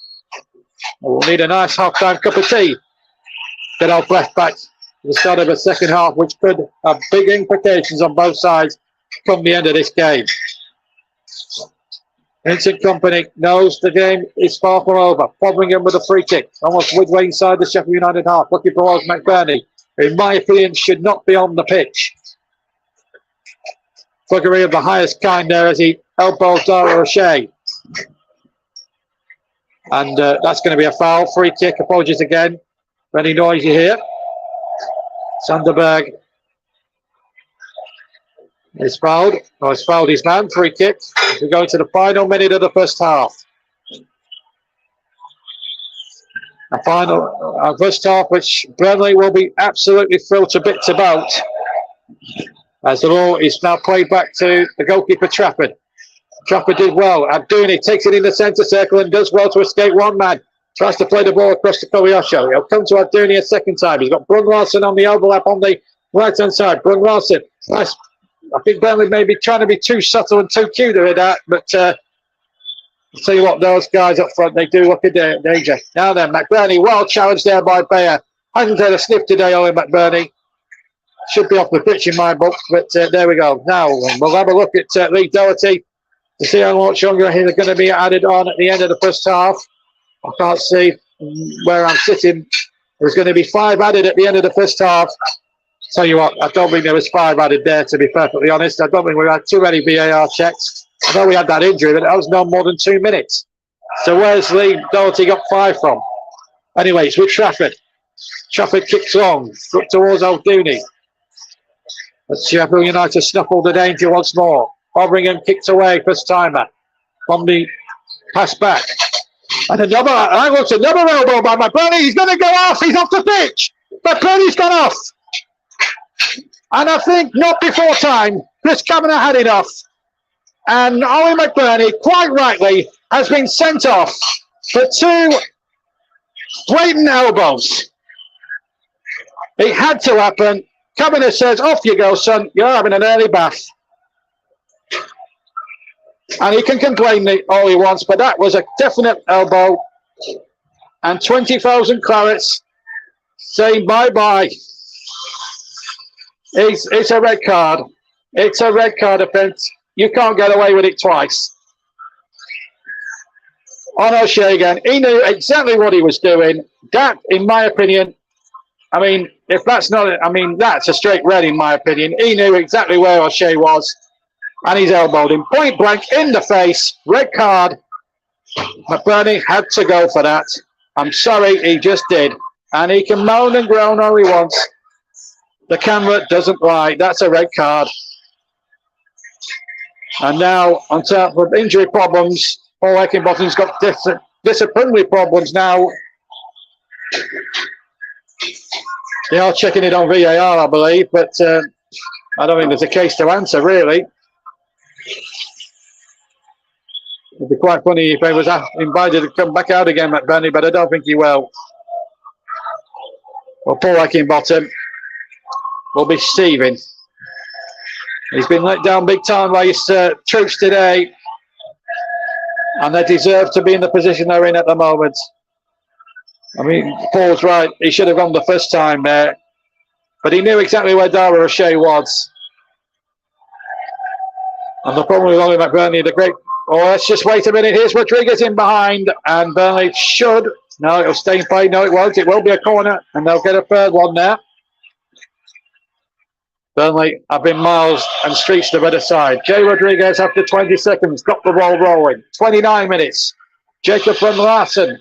We'll need a nice half-time cup of tea. Get our left back to the start of the second half, which could have big implications on both sides come the end of this game. Vincent Kompanys knows the game is far from over. Fotheringham with a free kick, almost midway inside the Sheffield United half, looking towards McBurney, who in my opinion should not be on the pitch. Fluggery of the highest kind there as he elbows Dara O'Shea. And that's going to be a foul. Free kick. Apologies again for any noise you hear. Sanderberg is fouled. Oh, he's fouled his man. Free kick. As we go into the final minute of the first half. A final first half which Burnley will be absolutely thrilled to bits about. As the ball is now played back to the goalkeeper Trafford. Trafford did well. Abdouni takes it in the centre circle and does well to escape one man. Tries to play the ball across to Kobayashi. He'll come to Abdouni a second time. He's got Brun Larsen on the overlap on the right-hand side. Brun Larsen. Nice. I think Burnley may be trying to be too subtle and too cute with that. But I'll tell you what, those guys up front, they do look a danger. Now then, McBurney, well challenged there by Bayer. Hasn't had a sniff today, Ollie McBurney. Should be off the pitch in my book. But there we go. Now we'll have a look at Lee Doherty to see how much longer he's going to be added on at the end of the first half. I can't see where I'm sitting. There's going to be 5 added at the end of the first half. Tell you what, I don't think there was 5 added there, to be perfectly honest. I don't think we had too many VAR checks. I know we had that injury, but that was no more than 2 minutes. So where's Lee Doherty got 5 from? Anyway, it's with Trafford. Trafford kicks long, up towards Abdouni. But Sheffield United snuffled the danger once more. Fotheringham kicked away, first timer. From the pass back. And another elbow by McBurney. He's going to go off. He's off the pitch. McBurney's gone off. And I think not before time. Chris Kavanagh had enough. And Ollie McBurney, quite rightly, has been sent off for 2 blatant elbows. It had to happen. Kavanagh says, "Off you go, son. You're having an early bath." And he can complain all he wants, but that was a definite elbow. And 20,000 Clarets saying bye-bye. It's a red card. It's a red card offence. You can't get away with it twice. On O'Shea again. He knew exactly what he was doing. That, in my opinion, I mean, if that's not it, I mean, that's a straight red in my opinion. He knew exactly where O'Shea was, and he's elbowed him point blank in the face. Red card. McBurney had to go for that. I'm sorry, he just did. And he can moan and groan all he wants. The camera doesn't lie. That's a red card. And now, on top of injury problems, Paul Heckingbottoms got disciplinary problems now. They are checking it on VAR, I believe, but I don't think there's a case to answer, really. It'd be quite funny if he was invited to come back out again, McBurney, but I don't think he will. Well, Paul Heckingbottom will be Stephen. He's been let down big time by his troops today, and they deserve to be in the position they're in at the moment. I mean, Paul's right. He should have gone the first time there, but he knew exactly where Dara O'Shea was. And the problem with Ollie McBurney, the great... Oh, let's just wait a minute. Here's Rodriguez in behind, and Burnley should... No, it'll stay in play. No, it won't. It will be a corner, and they'll get a third one there. Burnley have been miles and streets to the better side. Jay Rodriguez, after 20 seconds, got the ball rolling. 29 minutes. Jacob van Larsen.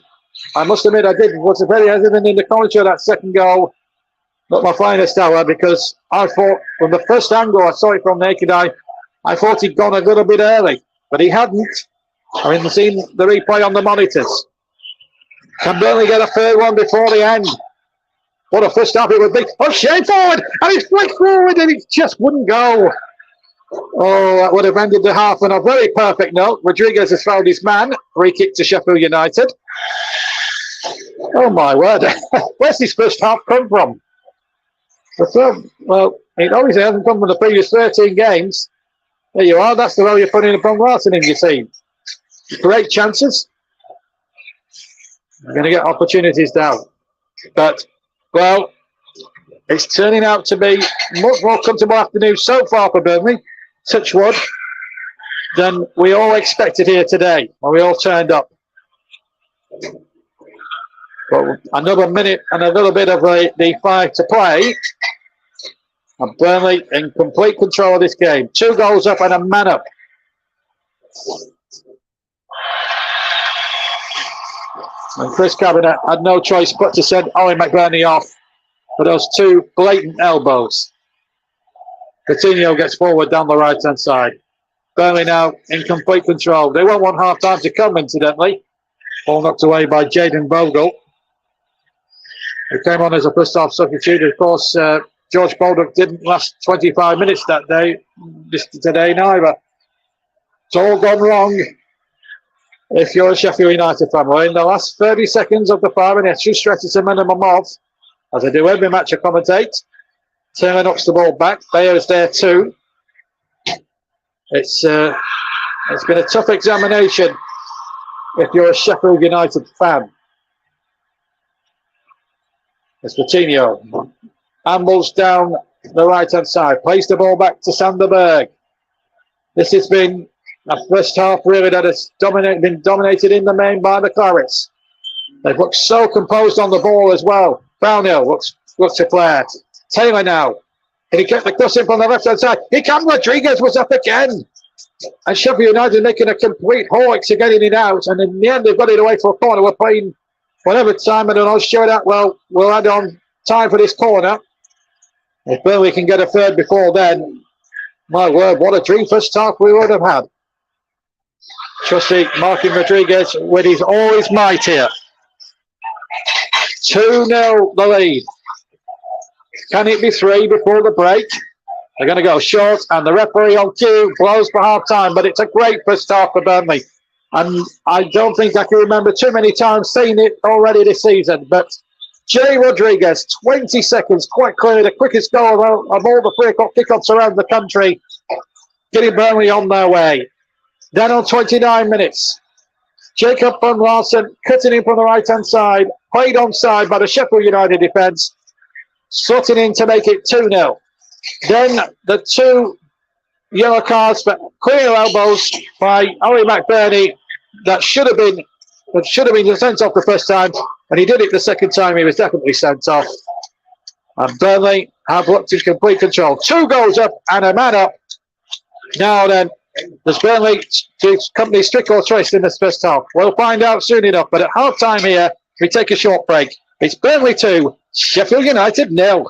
I must admit, was very hesitant in the commentary of that second goal. Not my finest hour, because I thought from the first angle I saw it from naked eye, I thought he'd gone a little bit early, but he hadn't. I mean, seen the replay on the monitors. Can Burnley get a third one before the end? What a first half it would be. Oh, Shea forward! And he's flicked forward and it just wouldn't go. Oh, that would have ended the half on a very perfect note. Rodriguez has found his man. Free kick to Sheffield United. Oh, my word. Where's this first half come from? Well, it obviously hasn't come from the previous 13 games. There you are. That's the role you're putting upon Larsen in your team. Great chances. You're going to get opportunities now. But, well, it's turning out to be much more comfortable afternoon so far for Burnley, touch wood, than we all expected here today when we all turned up. But another minute and a little bit of the 5 to play. And Burnley in complete control of this game. 2 goals up and a man up. And Chris Cabinet had no choice but to send Ollie McBurney off for those 2 blatant elbows. Coutinho gets forward down the right-hand side. Burnley now in complete control. They won't want half-time to come, incidentally. Ball knocked away by Jaden Bogle. He came on as a first-half substitute. Of course, George Baldock didn't last 25 minutes that day, today neither. It's all gone wrong if you're a Sheffield United fan. Well, in the last 30 seconds of the 5 minutes, you stretch it a minimum of, as I do every match I commentate. Taylor knocks the ball back. Bayer's there too. It's been a tough examination if you're a Sheffield United fan. It's Coutinho. Ambles down the right-hand side. Plays the ball back to Sanderberg. This has been a first half really that has been dominated in the main by the Clarets. They've looked so composed on the ball as well. Brownhill looks to Clare. Taylor now. Can he get the cross in from the left-hand side? He can. Rodriguez was up again. And Sheffield United making a complete hawk to getting it out. And in the end, they've got it away for a corner. We're playing whatever time. I don't know. Show that. Well, we'll add on time for this corner. If Burnley can get a third before then, my word, what a dream first half we would have had. Trusty Martin Rodriguez with all his might here. 2-0 the lead. Can it be 3 before the break? They're going to go short, and the referee on cue blows for half time. But it's a great first half for Burnley. And I don't think I can remember too many times seeing it already this season. But Jay Rodriguez, 20 seconds, quite clearly the quickest goal of all the 3 o'clock kickoffs around the country, getting Burnley on their way. Then on 29 minutes, Jacob van Larsen cutting in from the right-hand side, played onside by the Sheffield United defence, slotting in to make it 2-0. Then the 2 yellow cards for clear elbows by Ollie McBurney that should have been sent off the first time, and he did it the second time. He was definitely sent off. And Burnley have looked in complete control. 2 goals up and a man up. Now then, does Burnley company strict or twist in this first half? We'll find out soon enough. But at half time here, we take a short break. It's Burnley 2, Sheffield United 0.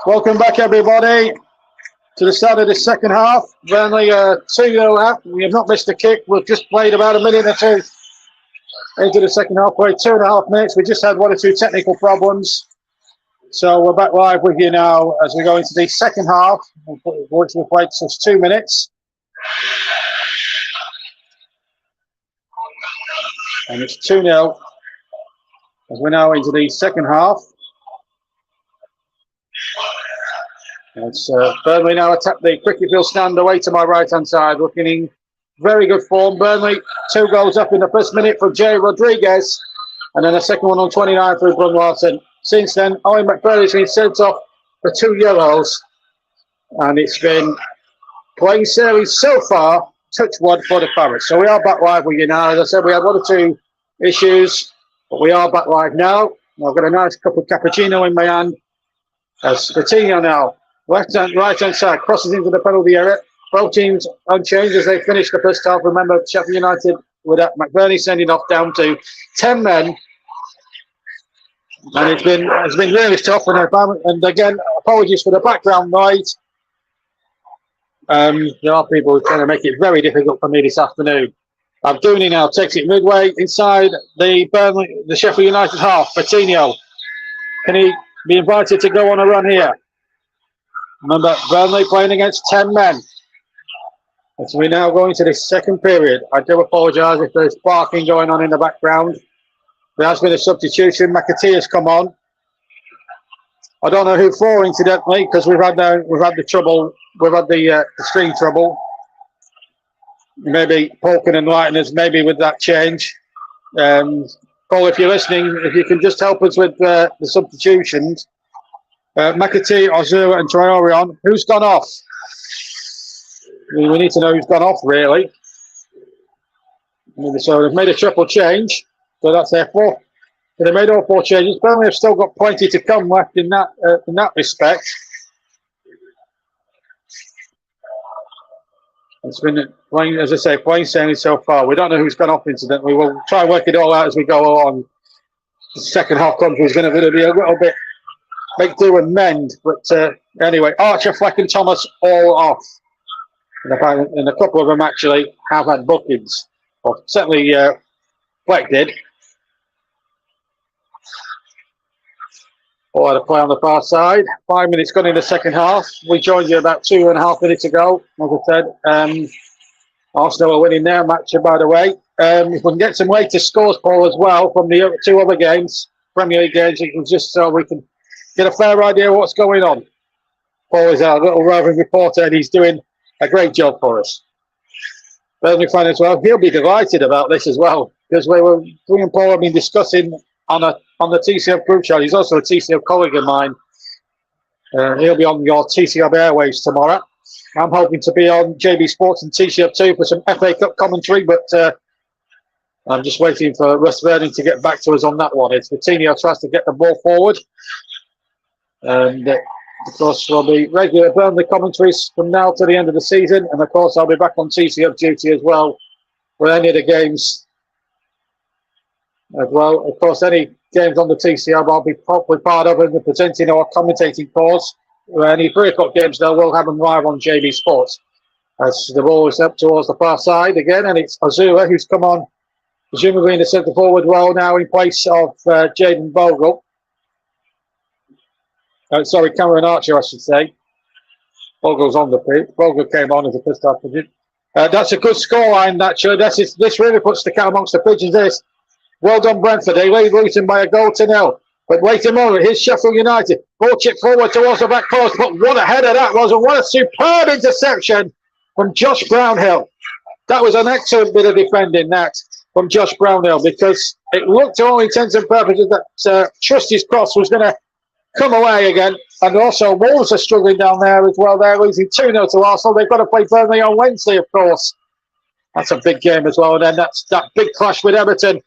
Welcome back, everybody, to the start of the second half. Burnley 2-0 up. We have not missed a kick. We've just played about a minute or two into the second half. Played 2.5 minutes. We just had one or two technical problems. So we're back live with you now as we go into the second half, which will play just 2 minutes. And it's 2-0 as we're now into the second half. It's Burnley now attack the cricket field stand away to my right-hand side, looking in very good form. Burnley, 2 goals up in the first minute from Jay Rodriguez, and then a second one on 29 through Brun Larson. Since then, Owen McBurney's been sent off for 2 yellows, and it's been playing series so far, touch wood for the Clarets. So we are back live with you now. As I said, we had 1 or 2 issues, but we are back live now. I've got a nice cup of cappuccino in my hand. As Coutinho now, right-hand side, crosses into the penalty area. Both teams unchanged as they finish the first half. Remember, Sheffield United with McBurney sending off down to 10 men. And it's been really tough. And again, apologies for the background noise. There are people trying to make it very difficult for me this afternoon. Abdouni now takes it midway inside the Sheffield United half. Coutinho, can he be invited to go on a run here? Remember, Burnley playing against 10 men. As we now go into this second period, I do apologise if there's barking going on in the background. There has been a substitution. McAtee has come on. I don't know who for, incidentally, because we've had the trouble. We've had the stream trouble. Maybe Paul can enlighten us. Maybe with that change. Paul, if you're listening, if you can just help us with the substitutions. McAtee, Ozura, and Traore on. Who's gone off? We need to know who's gone off, really. So they've made a triple change. So that's their 4th. So they made all 4 changes. Burnley have still got plenty to come left in that respect. It's been playing, as I say, playing sailing so far. We don't know who's gone off, incidentally. We'll try and work it all out as we go along. The second half country is going to be a little bit make do and mend. But anyway, Archer, Fleck and Thomas all off. And a couple of them actually have had bookings. Well, certainly Fleck did. All had a play on the far side. 5 minutes gone in the second half. We joined you about 2.5 minutes ago. As I said, Arsenal are winning their match, by the way. If we can get some latest scores, Paul, as well, from the 2 other games, Premier League games, just so we can get a fair idea of what's going on. Paul is our little roving reporter, and he's doing a great job for us. Burnley fan as well. He'll be delighted about this as well, because we and Paul have been discussing on the TCF group chat. He's also a TCF colleague of mine. He'll be on your TCF airwaves tomorrow. I'm hoping to be on JB Sports and TCF too for some FA Cup commentary, but I'm just waiting for Russ Vernon to get back to us on that one. It's Coutinho tries to get the ball forward. And of course, there'll be regular Burnley commentaries from now to the end of the season. And of course, I'll be back on TCF duty as well for any of the games. As well, of course, any games on the TCF, I'll be probably part of and presenting our commentating course. Any 3 o'clock games, though, we'll have them live on JB Sports. As the ball is up towards the far side again, and it's Ozura who's come on, presumably in the centre forward role now in place of Jaden Bogle. Cameron Archer, I should say. Bogle's on the pitch. Bogle came on as a first half pigeon. That's a good scoreline, actually. This really puts the cat amongst the pigeons, this. Well done, Brentford. They lead Luton by a goal to 0. But wait a moment. Here's Sheffield United. Ball chip forward towards the back post. But what a header that was. And what a superb interception from Josh Brownhill. That was an excellent bit of defending, that, from Josh Brownhill, because it looked to all intents and purposes that Trusty's cross was going to come away again. And also, Wolves are struggling down there as well. They're losing 2-0 to Arsenal. They've got to play Burnley on Wednesday, of course. That's a big game as well. And then that's that big clash with Everton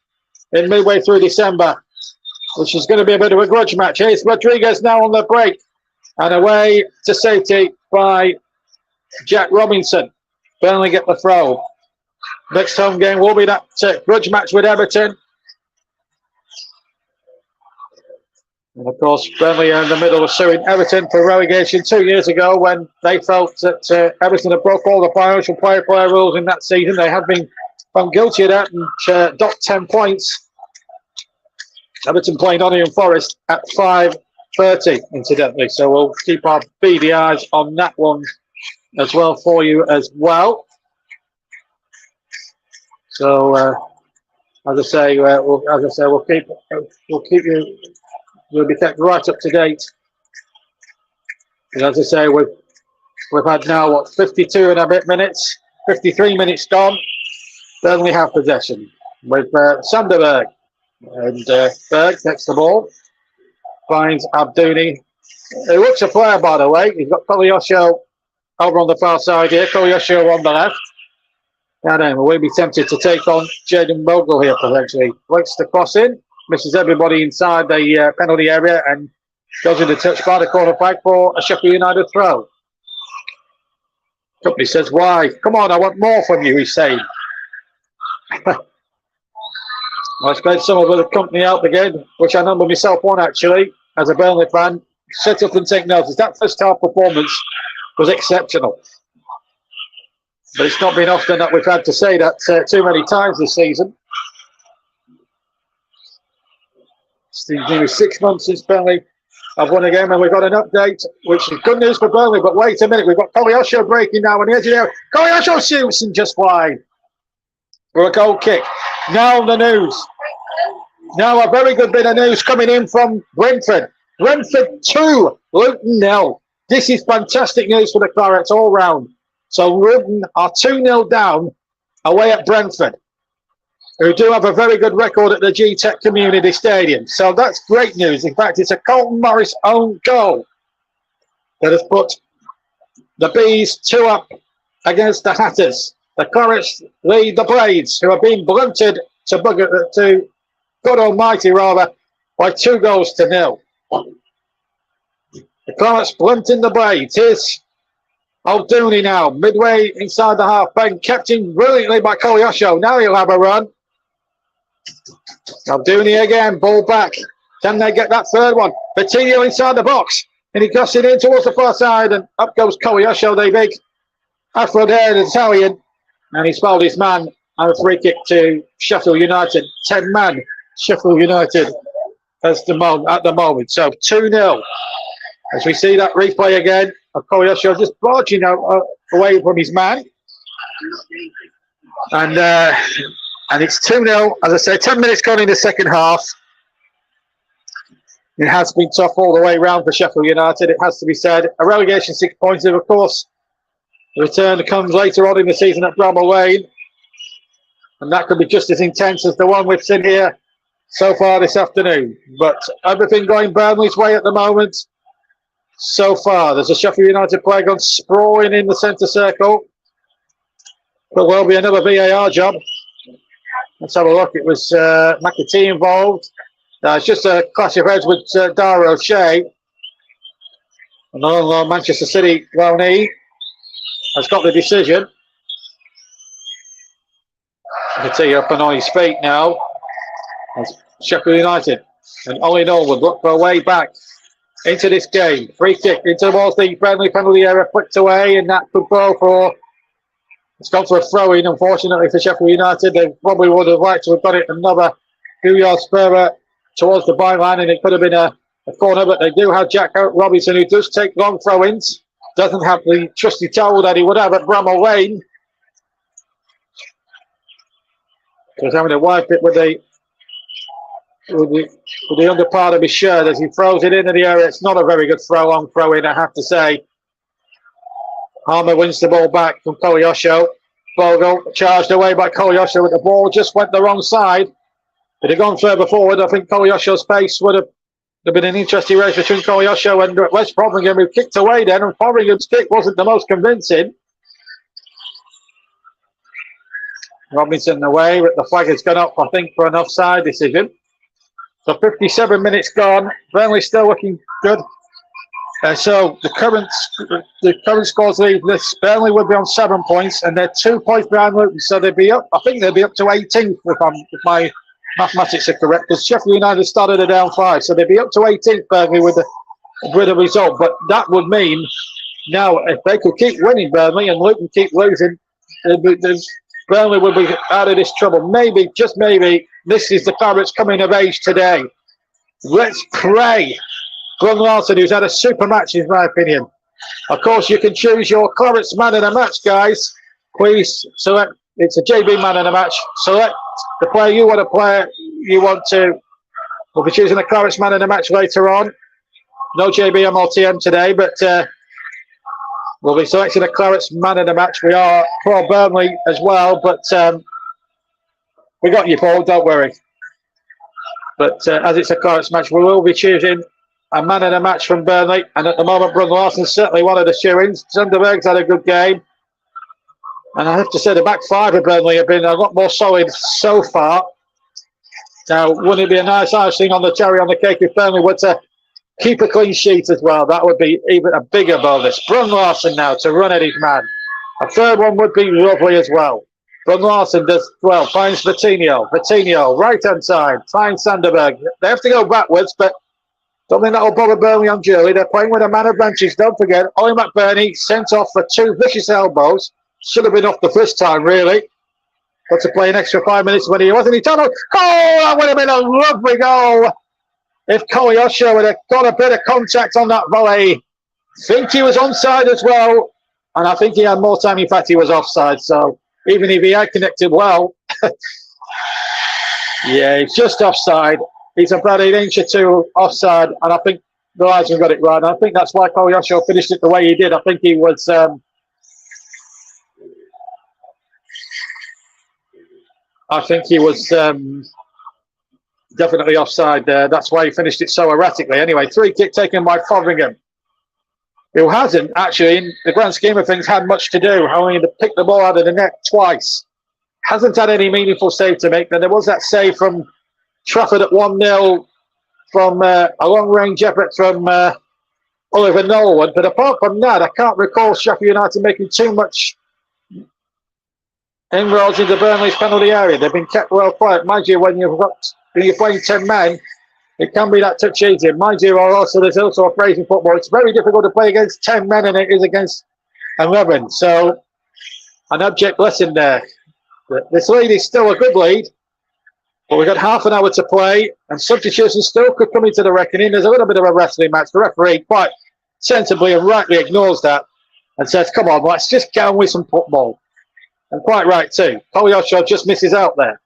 in midway through December, which is going to be a bit of a grudge match. Here's Rodriguez now on the break. And away to safety by Jack Robinson. Burnley get the throw. Next home game will be that grudge match with Everton. And of course, Burnley are in the middle of suing Everton for relegation 2 years ago when they felt that Everton had broke all the financial player rules in that season. They have been found guilty of that and docked 10 points. Everton playing Nottingham Forest at 5:30, incidentally. So we'll keep our beady eyes on that one as well for you as well. So as I say, we'll keep you. We'll be kept right up to date. And as I say, we've had now 52 and a bit minutes, 53 minutes gone. Burnley have possession with Sanderberg, and Berg takes the ball, finds Abdouni, who looks a player by the way. He's got Kolyosho over on the far side here, Kolyosho on the left. Now then, we'll be tempted to take on Jaden Bogle here potentially. Waits the cross in, misses everybody inside the penalty area and goes into touch by the corner flag for a Sheffield United throw. Company says, why? Come on, I want more from you, he's saying. I spread some of the company out again, which I number myself one actually, as a Burnley fan. Sit up and take notice. That first half performance was exceptional. But it's not been often that we've had to say that too many times this season. It's nearly 6 months since Burnley have won a game, and we've got an update, which is good news for Burnley. But wait a minute, we've got Kolyosho breaking now, and here's the Kolyosho shoots and just wide for a goal kick. Now the news. Now a very good bit of news coming in from Brentford. Brentford 2, Luton 0. This is fantastic news for the Clarets all round. So Luton are 2-0 down away at Brentford, who do have a very good record at the G-Tech Community Stadium. So that's great news. In fact, it's a Colton Morris own goal that has put the Bees 2 up against the Hatters. The Clarets lead the Blades, who have been blunted to God Almighty rather, by 2-0. The Clarets blunting the Blades. Here's Abdouni now, midway inside the half bank, kept in brilliantly by Kolyosho. Now he'll have a run. Abdouni again, ball back. Can they get that third one? Coutinho inside the box, and he crosses it in towards the far side, and up goes Kolyosho, the big Afro-haired Italian, and he's fouled his man, and a free kick to Sheffield United. 10-man Sheffield United at the moment. So 2-0. As we see that replay again, Kolyosho just barging out away from his man. And it's 2-0. As I say, 10 minutes gone in the second half. It has been tough all the way round for Sheffield United, it has to be said. A relegation 6 points, of course. The return comes later on in the season at Bramall Lane. And that could be just as intense as the one we've seen here so far this afternoon. But everything going Burnley's way at the moment. So far, there's a Sheffield United player gone sprawling in the centre circle. Could well be another VAR job. Let's have a look. It was McAtee involved. It's just a clash of heads with Dara O'Shea. Another Manchester City loanee has got the decision. McAtee up and on his feet now. That's Sheffield United. And Ollie Norwood look for a way back into this game. Free kick into towards the friendly penalty area, flicked away, and that could go for. It's gone for a throw-in, unfortunately for Sheffield United. They probably would have liked to have got it another few yards further towards the byline, and it could have been a corner, but they do have Jack Robinson, who does take long throw-ins. Doesn't have the trusty towel that he would have at Bramall Lane. He's having to wipe it with the under part of his shirt as he throws it into the area. It's not a very good throw-in, I have to say. Harmer wins the ball back from Kolyosho. Bogle charged away by Kolyosho, with the ball just went the wrong side. If it had gone further forward, I think Kolyosho's pace would have been an interesting race between Kolyosho and West Frothingham, who kicked away then, and Frottingham's kick wasn't the most convincing. Robinson away, but the flag has gone up, I think, for an offside decision. So 57 minutes gone. Burnley still looking good. So the current scores leave this. Burnley would be on 7 points, and they're 2 points behind Luton. So they'd be up. I think they'd be up to 18th if my mathematics are correct, because Sheffield United started a down 5, so they'd be up to 18th Burnley with a result. But that would mean now if they could keep winning Burnley and Luton keep losing, Burnley would be out of this trouble. Maybe, just maybe, this is the Clarets coming of age today. Let's pray. Glenn Larson, who's had a super match, in my opinion. Of course, you can choose your Clarets man of the match, guys. Please select. It's a JB man of the match. Select the player you want to play. You want to. We'll be choosing a Clarets man of the match later on. No JB MLTM today, but we'll be selecting a Clarets man of the match. We are pro Burnley as well, but we got you, Paul. Don't worry. But as it's a Clarets match, we will be choosing a man of the match from Burnley. And at the moment, Brun Larson's certainly one of the shoo-ins. Sunderberg's had a good game. And I have to say, the back 5 of Burnley have been a lot more solid so far. Now, wouldn't it be a nice icing on the cherry on the cake if Burnley were to keep a clean sheet as well? That would be even a bigger bonus. Brun Larson now to run at his man. A third one would be lovely as well. Brun Larson does well, finds Vitinho. Vitinho, right-hand side, finds Sunderberg. They have to go backwards, but don't think that will bother Burnley on Julie. They're playing with a man of benches. Don't forget, Ollie McBurney sent off for 2 vicious elbows. Should have been off the first time, really. Got to play an extra 5 minutes when he wasn't. He told him, oh, that would have been a lovely goal if Kolyosho would have got a bit of contact on that volley. Think he was onside as well, and I think he had more time. In fact, he was offside. So even if he had connected well, yeah, he's just offside. He's about an inch or 2 offside, and I think the linesman got it right. And I think that's why Kolyosho finished it the way he did. I think he was. Definitely offside there. That's why he finished it so erratically. Anyway, 3 kick taken by Fotheringham, who hasn't actually, in the grand scheme of things, had much to do. Only to pick the ball out of the net twice. Hasn't had any meaningful save to make. Then there was that save from Trafford at 1-0 from a long-range effort from Oliver Norwood. But apart from that, I can't recall Sheffield United making too much inroads into Burnley's penalty area. They've been kept well quiet. Mind you, when you're playing 10 men, it can be that touch easier. Mind you, there's also a phrase in football. It's very difficult to play against 10 men than it is against 11. So, an abject lesson there. This lead is still a good lead, but we've got half an hour to play, and substitutions still could come into the reckoning. There's a little bit of a wrestling match. The referee quite sensibly and rightly ignores that and says, come on, let's just get on with some football. And quite right too. Kolyosho just misses out there.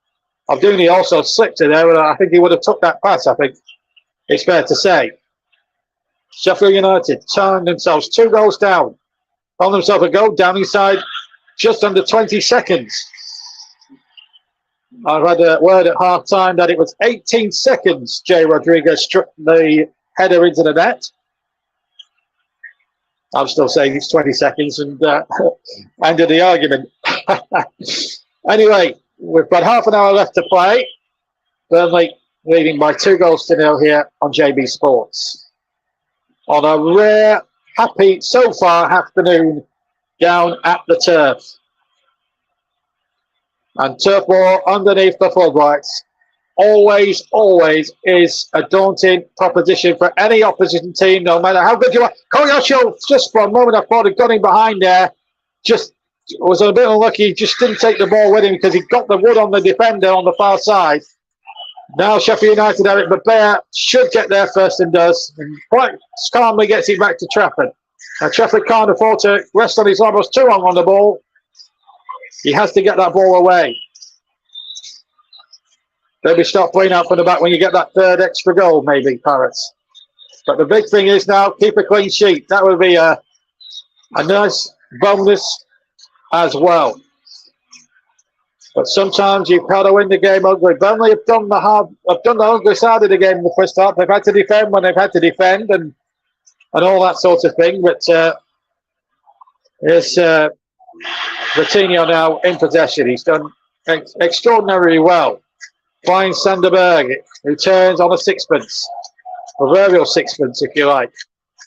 Abduni also slipped to there, and I think he would have took that pass, I think it's fair to say. Sheffield United turned themselves 2 goals down. Found themselves a goal down inside just under 20 seconds. I've had a word at half time that it was 18 seconds Jay Rodriguez struck the header into the net. I'm still saying it's 20 seconds and ended the argument. Anyway, we've got half an hour left to play. Burnley leading by 2-0 here on JB Sports. On a rare, happy, so far, afternoon down at the Turf. And Turf Moor underneath the floodlights always is a daunting proposition for any opposition team, no matter how good you are. Kolyosho, just for a moment, I thought he'd got him behind there. Just was a bit unlucky. He just didn't take the ball with him because he got the wood on the defender on the far side. Now Sheffield United have it, but Bear should get there first and does. And quite calmly gets it back to Trafford. Now Trafford can't afford to rest on his elbows too long on the ball. He has to get that ball away. Maybe start playing out from the back when you get that third extra goal, maybe, Clarets. But the big thing is now, keep a clean sheet. That would be a nice bonus as well. But sometimes you've got to win the game ugly. Burnley have done the ugly side of the game in the first half. They've had to defend when they've had to defend and all that sort of thing. But here's Vitinho now in possession. He's done extraordinarily well. Finds Sunderberg, who turns on a sixpence. Proverbial sixpence, if you like.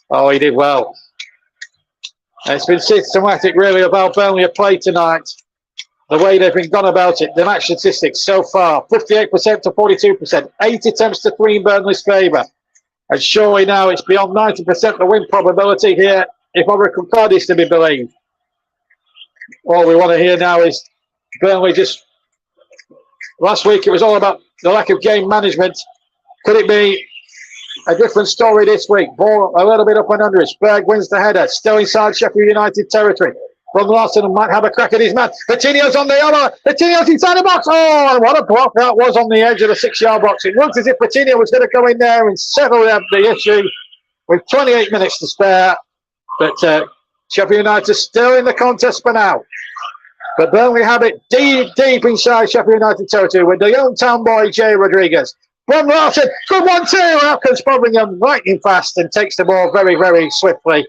Oh, he did well. And it's been systematic, really, of how Burnley have played tonight. the way they've been gone about it, the match statistics so far, 58% to 42%, 8 attempts to 3 in Burnley's favour. And surely now it's beyond 90% the win probability here, if Oracle Card is to be believed. All we want to hear now is Burnley just... Last week it was all about the lack of game management. Could it be a different story this week? Ball a little bit up and under it. Berg wins the header. Still inside Sheffield United territory. From Larson might have a crack at his man. Coutinho's on the other. Coutinho's inside the box. Oh, what a block that was on the edge of the 6-yard box. It looked as if Coutinho was going to go in there and settle the issue with 28 minutes to spare. But Sheffield United still in the contest for now. But Burnley have it deep inside Sheffield United territory with the young town boy, Jay Rodriguez. From Larson, good 1-2. Out comes Fodringham lightning fast and takes the ball very, very swiftly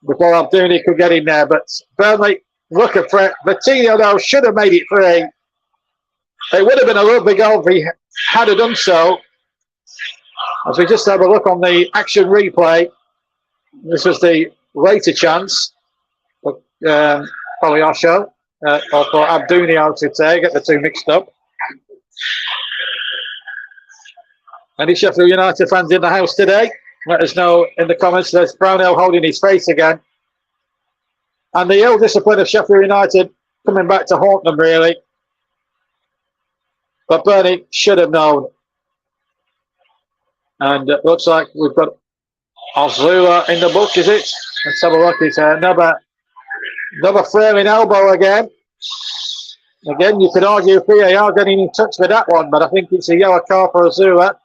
before Abdouni could get in there. But Burnley look at Fred. Coutinho, though, should have made it 3. It would have been a lovely goal if he had done so. As we just have a look on the action replay, this was the later chance for Poliosho, or for Abdouni, I should say, get the two mixed up. Any Sheffield United fans in the house today? Let us know in the comments. There's Brownell holding his face again. And the ill discipline of Sheffield United coming back to haunt them, really. But Burnley should have known. And it looks like we've got Ozula in the book, is it? Let's have a look. It's another frailing elbow again. Again, you could argue VAR getting in touch with that one, but I think it's a yellow card for Ozula.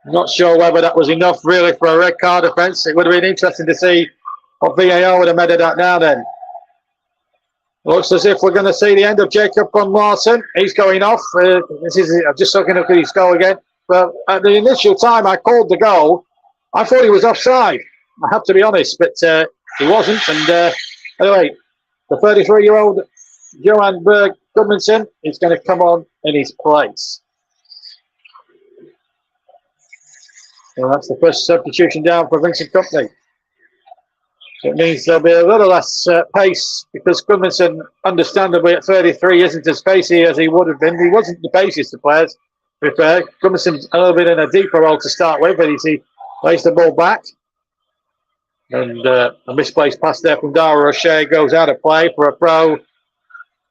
Not sure whether that was enough really for a red card offence. It would have been interesting to see what VAR would have made of that now then. Looks as if we're going to see the end of Jacob von Larsen. He's going off. I'm just looking at his goal again. But at the initial time I called the goal, I thought he was offside. I have to be honest, but he wasn't. And anyway, the 33-year-old Johan Berg Gudmundsson is going to come on in his place. Well, that's the first substitution down for Vincent Kompanys. So it means there'll be a little less pace because Gudmundsson, understandably, at 33 isn't as pacey as he would have been. He wasn't the paciest of players, to be fair. Gudmundsson's a little bit in a deeper role to start with, but he lays the ball back. And a misplaced pass there from Dara O'Shea goes out of play for a throw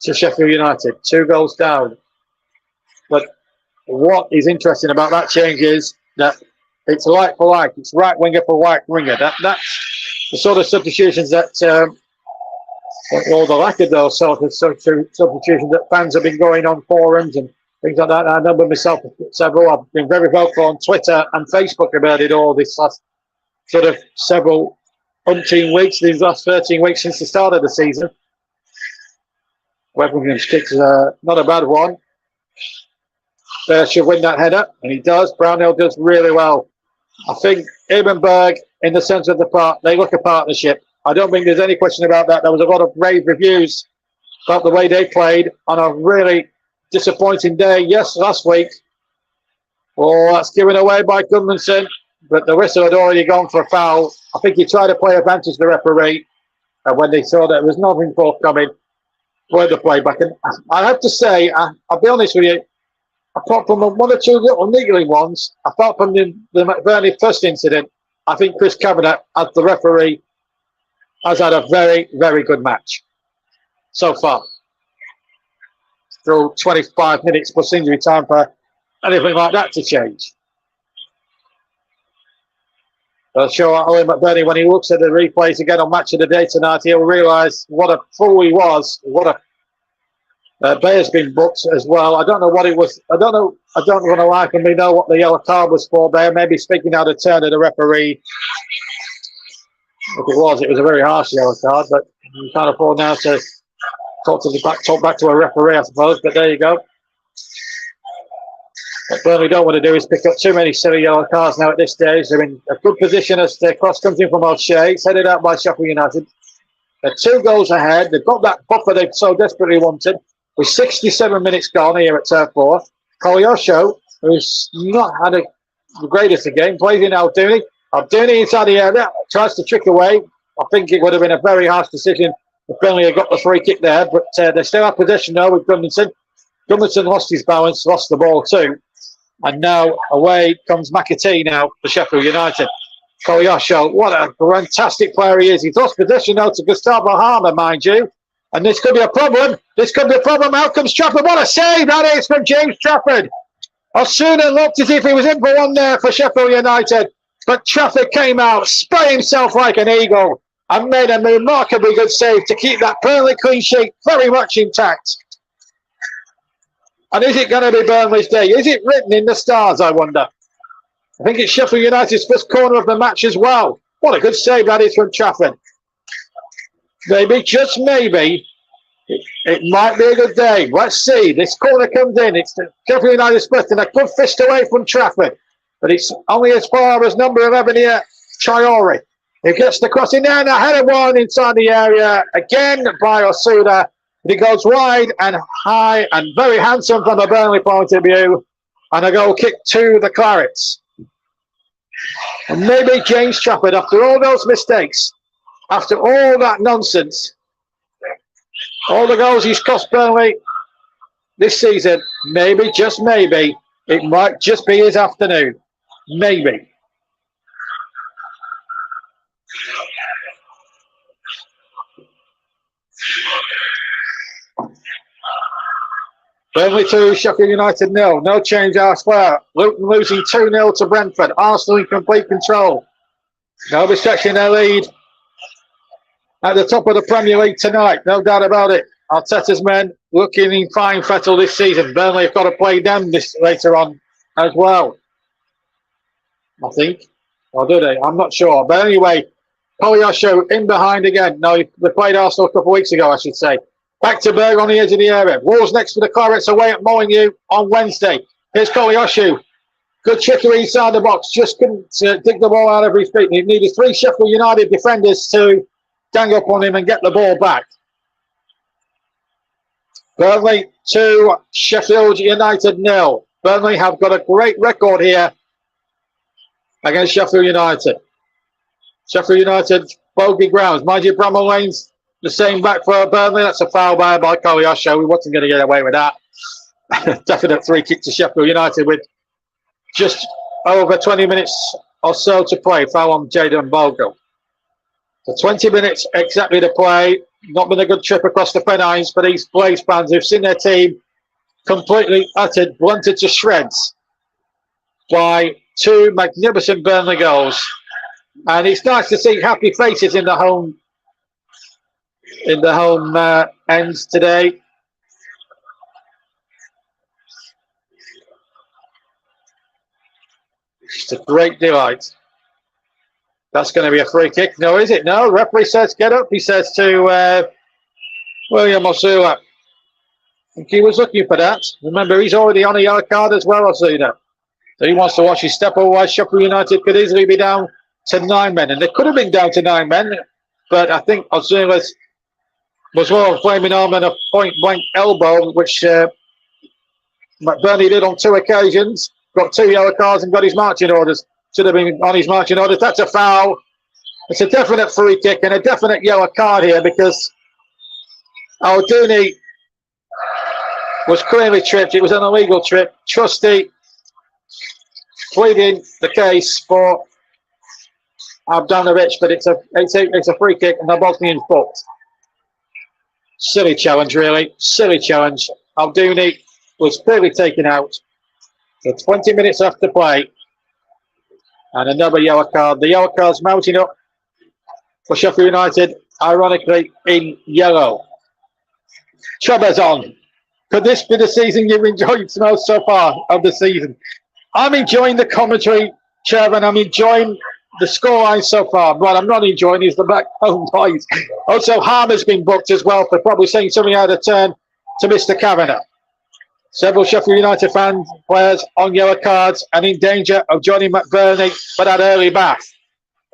to Sheffield United. 2 goals down. But what is interesting about that change is that it's like for like. It's right winger for right winger. That's the sort of substitutions that, or the lack of those sort of substitutions that fans have been going on forums and things like that. I remember myself several. I've been very vocal on Twitter and Facebook about it all this last sort of several umpteen weeks, these last 13 weeks since the start of the season. Webbingham's kick's not a bad one. Should win that header, and he does. Brownhill does really well. I think Ebenberg, in the centre of the park, they look a partnership. I don't think there's any question about that. There was a lot of rave reviews about the way they played on a really disappointing day. Yes, last week. Well, that's given away by Gudmundsson, but the whistle had already gone for a foul. I think he tried to play advantage the referee, and when they saw that there was nothing forthcoming, played the play back. And I have to say, I'll be honest with you, apart from one or two little niggling ones, apart from the McBurney first incident, I think Chris Kavanagh, as the referee, has had a very, very good match so far. Still 25 minutes plus injury time for anything like that to change. I'm sure Owen McBurney, when he looks at the replays again on Match of the Day tonight, he'll realise what a fool he was, what a Bayer's been booked as well. I don't know what it was. I don't want to lie and we know what the yellow card was for there. Maybe speaking out of turn of the referee. If it was a very harsh yellow card, but you can't afford now to talk back to a referee, I suppose. But there you go. What Burnley don't want to do is pick up too many silly yellow cards now at this stage. They're in a good position as the cross comes in from O'Shea. It's headed out by Sheffield United. They're 2 goals ahead. They've got that buffer they've so desperately wanted. With 67 minutes gone here at Turf Moor, Kolyosho, who's not had the greatest of game, plays in Abdouni. Abduni inside the area, tries to trick away. I think it would have been a very harsh decision if Burnley had got the free kick there, but they still have possession now with Gudmundsson. Gudmundsson lost his balance, lost the ball too. And now away comes McAtee now for Sheffield United. Kolyasho, what a fantastic player he is. He's lost possession now to Gustavo Harmer, mind you. And this could be a problem. This could be a problem. Out comes Trafford. What a save that is from James Trafford. Osuna looked as if he was in for one there for Sheffield United. But Trafford came out, sprayed himself like an eagle, and made a remarkably good save to keep that Burnley clean sheet very much intact. And is it going to be Burnley's day? Is it written in the stars, I wonder? I think it's Sheffield United's first corner of the match as well. What a good save that is from Trafford. Maybe, just maybe, it might be a good day. Let's see. This corner comes in. It's the Sheffield United split and a good fist away from Trafford. But it's only as far as number 11 here, Chayori. He gets the cross in there and a header one inside the area. Again by Osuna. But he goes wide and high and very handsome from a Burnley point of view. And a goal kick to the Clarets. And maybe James Trafford, after all those mistakes, after all that nonsense, all the goals he's cost Burnley this season, maybe, just maybe, it might just be his afternoon. Maybe. Burnley 2, Sheffield United 0. No change elsewhere. Luton losing 2-0 to Brentford. Arsenal in complete control. They'll be stretching their lead at the top of the Premier League tonight. No doubt about it. Arteta's men looking in fine fettle this season. Burnley have got to play them this later on as well, I think. Or do they? I'm not sure. But anyway, Kolyasho in behind again. No, they played Arsenal a couple of weeks ago, I should say. Back to Berg on the edge of the area. Wolves next for the Clarets away at Molineux on Wednesday. Here's Kolyasho. Good trickery inside the box. Just couldn't dig the ball out of his feet. He needed 3 Sheffield United defenders to gang up on him and get the ball back. Burnley 2, Sheffield United 0. Burnley have got a great record here against Sheffield United. Sheffield United, bogey grounds. Mind you, Bramall Lane's the same back for Burnley. That's a foul by Kolyasho. We wasn't going to get away with that. Definite free kick to Sheffield United with just over 20 minutes or so to play. Foul on Jadon Bogle. So 20 minutes exactly to play. Not been a good trip across the Pennines for these Blaze fans who've seen their team completely uttered, blunted to shreds by 2 magnificent Burnley goals. And it's nice to see happy faces in the home ends today. It's a great delight. That's going to be a free kick. No, is it? No, referee says get up. He says to William Osuna. I think he was looking for that. Remember, he's already on a yellow card as well, Osuna. So he wants to watch his step, otherwise Sheffield United could easily be down to 9 men. And they could have been down to 9 men, but I think Osuna was more flaming arm and a point-blank elbow, which McBurney did on 2 occasions. Got 2 yellow cards and got his marching orders. Should have been on his marching orders. That's a foul. It's a definite free kick and a definite yellow card here because Alduni was clearly tripped. It was an illegal trip. Trusty pleading the case for Abdanovic, but it's a free kick and they're both being booked. Silly challenge, really. Silly challenge. Alduni was clearly taken out. So 20 minutes left to play. And another yellow card. The yellow card's mounting up for Sheffield United, ironically in yellow. Trebizond. Could this be the season you've enjoyed most so far of the season? I'm enjoying the commentary, Chairman. I'm enjoying the scoreline so far. What I'm not enjoying is the back home noise. Also, Harmer's been booked as well for probably saying something out of turn to Mr. Kavanagh. Several Sheffield United players on yellow cards and in danger of joining McBurney for that early bath.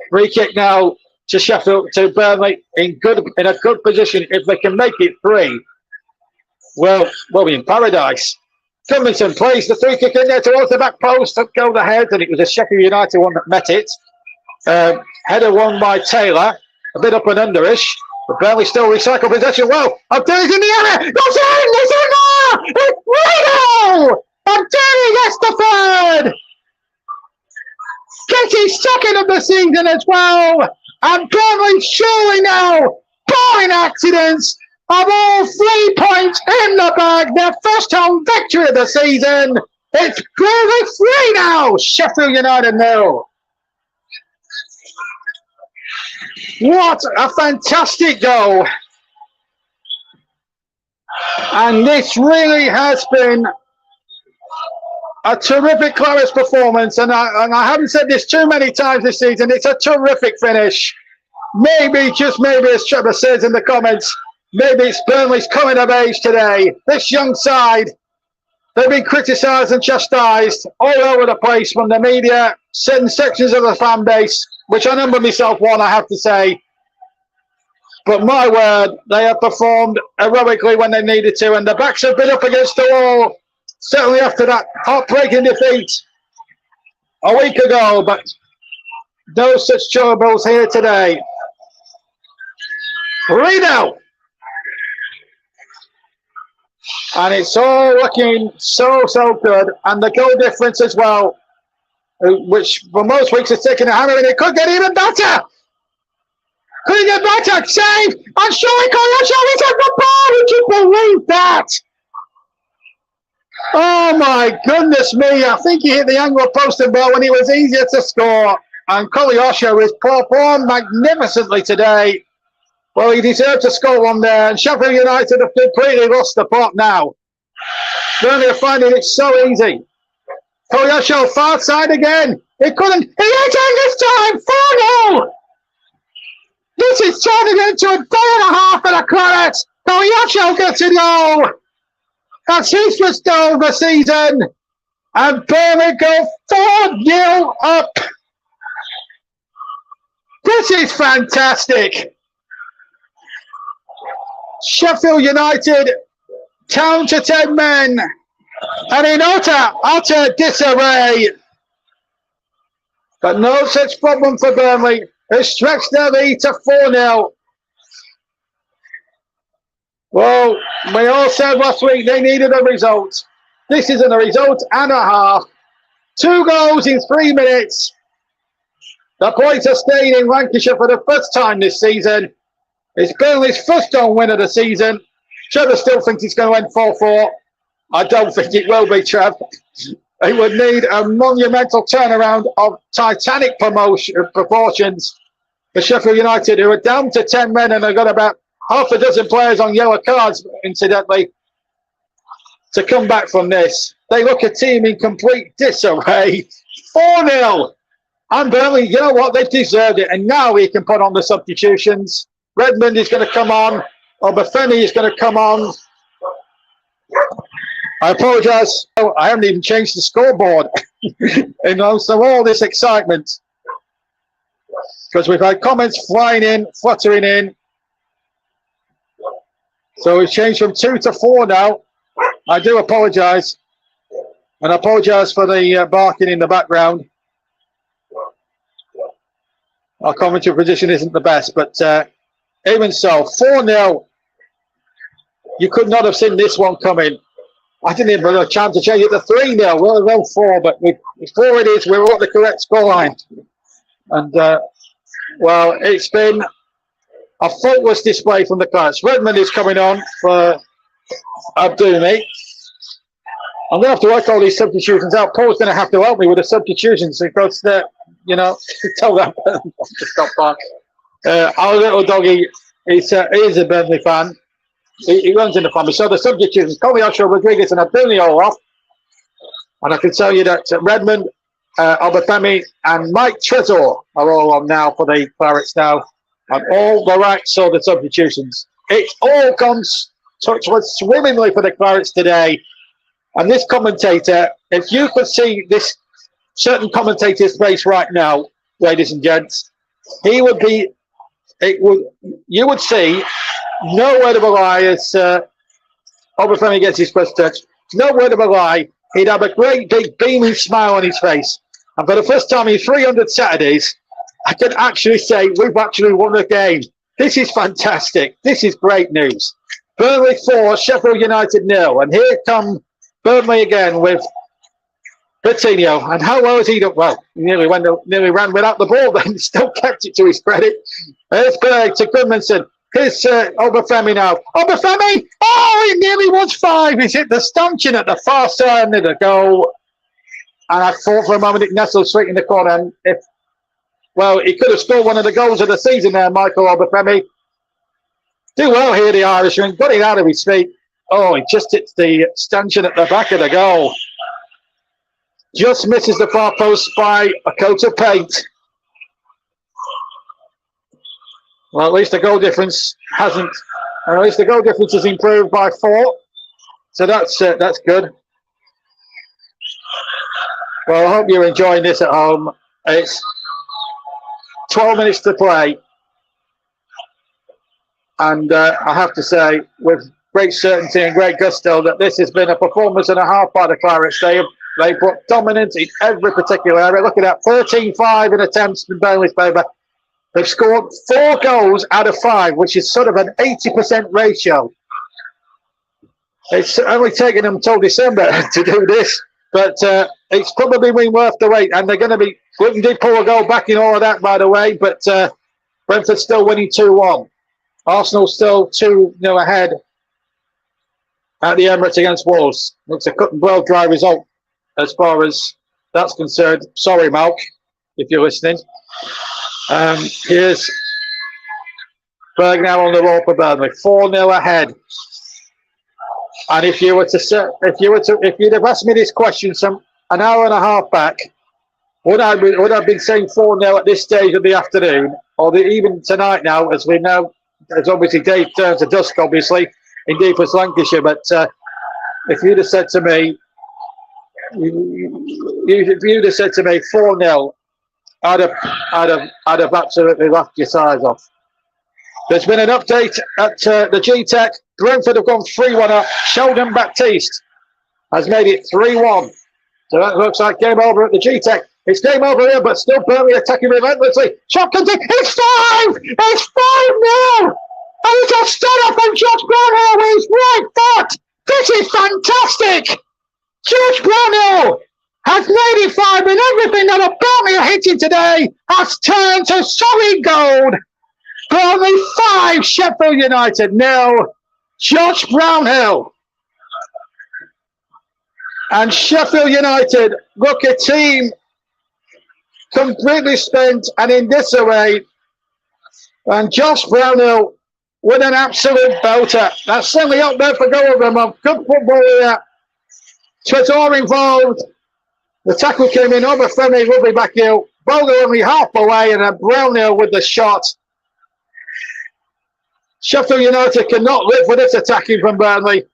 Free kick now to Sheffield, to Burnley in a good position. If they can make it 3, well, we'll be in paradise. Gudmundsson plays the free kick in there towards the back post, up go the head, and it was a Sheffield United one that met it. Header won by Taylor. A bit up and underish. But Burnley still recycle possession well. Abdulli's in the area. Goes in! It's in there! It's Reno! Abdulli gets the third! Gets his second of the season as well. And Burnley surely now, barring accidents, have all 3 points in the bag. Their first home victory of the season. It's Burnley 3 now. Sheffield United 0. What a fantastic goal. And this really has been a terrific Clarets performance. And I haven't said this too many times this season. It's a terrific finish. Maybe, just maybe, as Trevor says in the comments, maybe it's Burnley's coming of age today. This young side, they've been criticised and chastised all over the place from the media, certain sections of the fan base, which I number myself one, I have to say. But my word, they have performed heroically when they needed to, and the backs have been up against the wall, certainly after that heartbreaking defeat a week ago, but no such troubles here today. Reno! And it's all looking so good, and the goal difference as well, which for most weeks is taking a hammer, and it could get even better. Could it get better? Save! And showing Koyosho is at the ball! Would you believe that? Oh my goodness me! I think he hit the angle post and ball when it was easier to score. And Koyosho has performed magnificently today. Well, he deserved to score one there. And Sheffield United have completely lost the plot now. Burnley are finding it so easy. Koyosho far side again. He couldn't. He hit it this time. 4-0. This is turning into a day and a half for the Clarets. Koyosho gets a goal. That's his first goal of the season. And Burnley go 4-0 up. This is fantastic. Sheffield United down to 10 men. And in utter disarray. But no such problem for Burnley. They stretched their lead to 4-0. Well, we all said last week they needed a result. This isn't a result and a half. 2 goals in 3 minutes. The points are staying in Lancashire for the first time this season. It's Burnley's first home win of the season. Trevor still thinks it's going to end 4-4. I don't think it will be, Trev. It would need a monumental turnaround of titanic proportions for Sheffield United, who are down to 10 men and have got about half a dozen players on yellow cards, incidentally, to come back from this. They look a team in complete disarray. 4-0. And Burnley, you know what? They've deserved it. And now he can put on the substitutions. Redmond is going to come on. Obafemi is going to come on. I apologise. I haven't even changed the scoreboard. You know, so all this excitement. Because we've had comments flying in, fluttering in. So we've changed from 2 to 4 now. I do apologise. And I apologise for the barking in the background. Our commentary position isn't the best, but even so, 4-0. You could not have seen this one coming. I didn't even have a chance to change it to 3-0. Well, 4, but before it is, we were at the correct scoreline. And, well, it's been a faultless display from the Clarets. Redmond is coming on for Abdulli. I'm going to have to work all these substitutions out. Paul's going to have to help me with the substitutions because, you know, tell that to stop back. Our little doggy is a Burnley fan. He runs in the family. So the substitutions, Koyosho, Rodriguez and Abdulli all off. And I can tell you that Redmond, Obafemi and Mike Trezor are all on now for the Clarets now. And all the right sort of substitutions. It's all gone swimmingly for the Clarets today. And this commentator, if you could see this certain commentator's face right now, ladies and gents, he would be, you would see no word of a lie as Obafemi gets his first touch. No word of a lie. He'd have a great big beaming smile on his face. And for the first time in 300 Saturdays, I can actually say we've actually won the game. This is fantastic. This is great news. Burnley 4, Sheffield United 0. And here come Burnley again with Coutinho. And how well has he done? Well, he nearly ran without the ball then. He still kept it to his credit. There's Berg to Goodmanson. Here's Obafemi now. Obafemi! Oh, he nearly was 5. He's hit the stanchion at the far side of the goal. And I thought for a moment it nestled straight in the corner. And he could have scored one of the goals of the season there, Michael Obafemi. Do well here, the Irishman. Got it out of his feet. Oh, he just hits the stanchion at the back of the goal. Just misses the far post by a coat of paint. Well, at least the goal difference hasn't. At least the goal difference has improved by 4. So that's good. Well, I hope you're enjoying this at home. It's 12 minutes to play. And I have to say, with great certainty and great gusto, that this has been a performance and a half by the Clarets. They put dominance in every particular area. Look at that, 13-5 in attempts in Burnley's favour. They've scored 4 goals out of 5, which is sort of an 80% ratio. It's only taken them until December to do this, but it's probably been worth the wait. And they're going to be. Wigan did pull a goal back in all of that, by the way, but Brentford still winning 2-1. Arsenal still 2-0 ahead at the Emirates against Wolves. It's a cut and blow dry result as far as that's concerned. Sorry, Malk, if you're listening. Here's Berg now on the roll for Burnley, 4-0 ahead. And if you'd have asked me this question an hour and a half back, would I have been saying 4-0 at this stage of the afternoon, or even tonight now, as we know, as obviously day turns to dusk, obviously in deepest Lancashire. But if you'd have said to me, 4-0. I'd have absolutely laughed your sides off. There's been an update at the G-Tech. Brentford have gone 3-1 up. Sheldon Baptiste has made it 3-1. So that looks like game over at the G-Tech. It's game over here, but still Burnley attacking relentlessly. Shot comes in. It's 5! It's 5-0! And he just stood up and Josh Brownhill with his right foot. This is fantastic! Josh Brownhill has made it 5, and everything that a Burnley are hitting today has turned to solid gold. Burnley 5, Sheffield United 0. Josh Brownhill. And Sheffield United look a team completely spent and in disarray. And Josh Brownhill with an absolute belter. That's certainly up there for goal of the month. Good football here. Trezor involved. The tackle came in over Femi, lovely back heel. Bowler only half away, and then Brownhill with the shot. Sheffield United cannot live with this attacking from Burnley.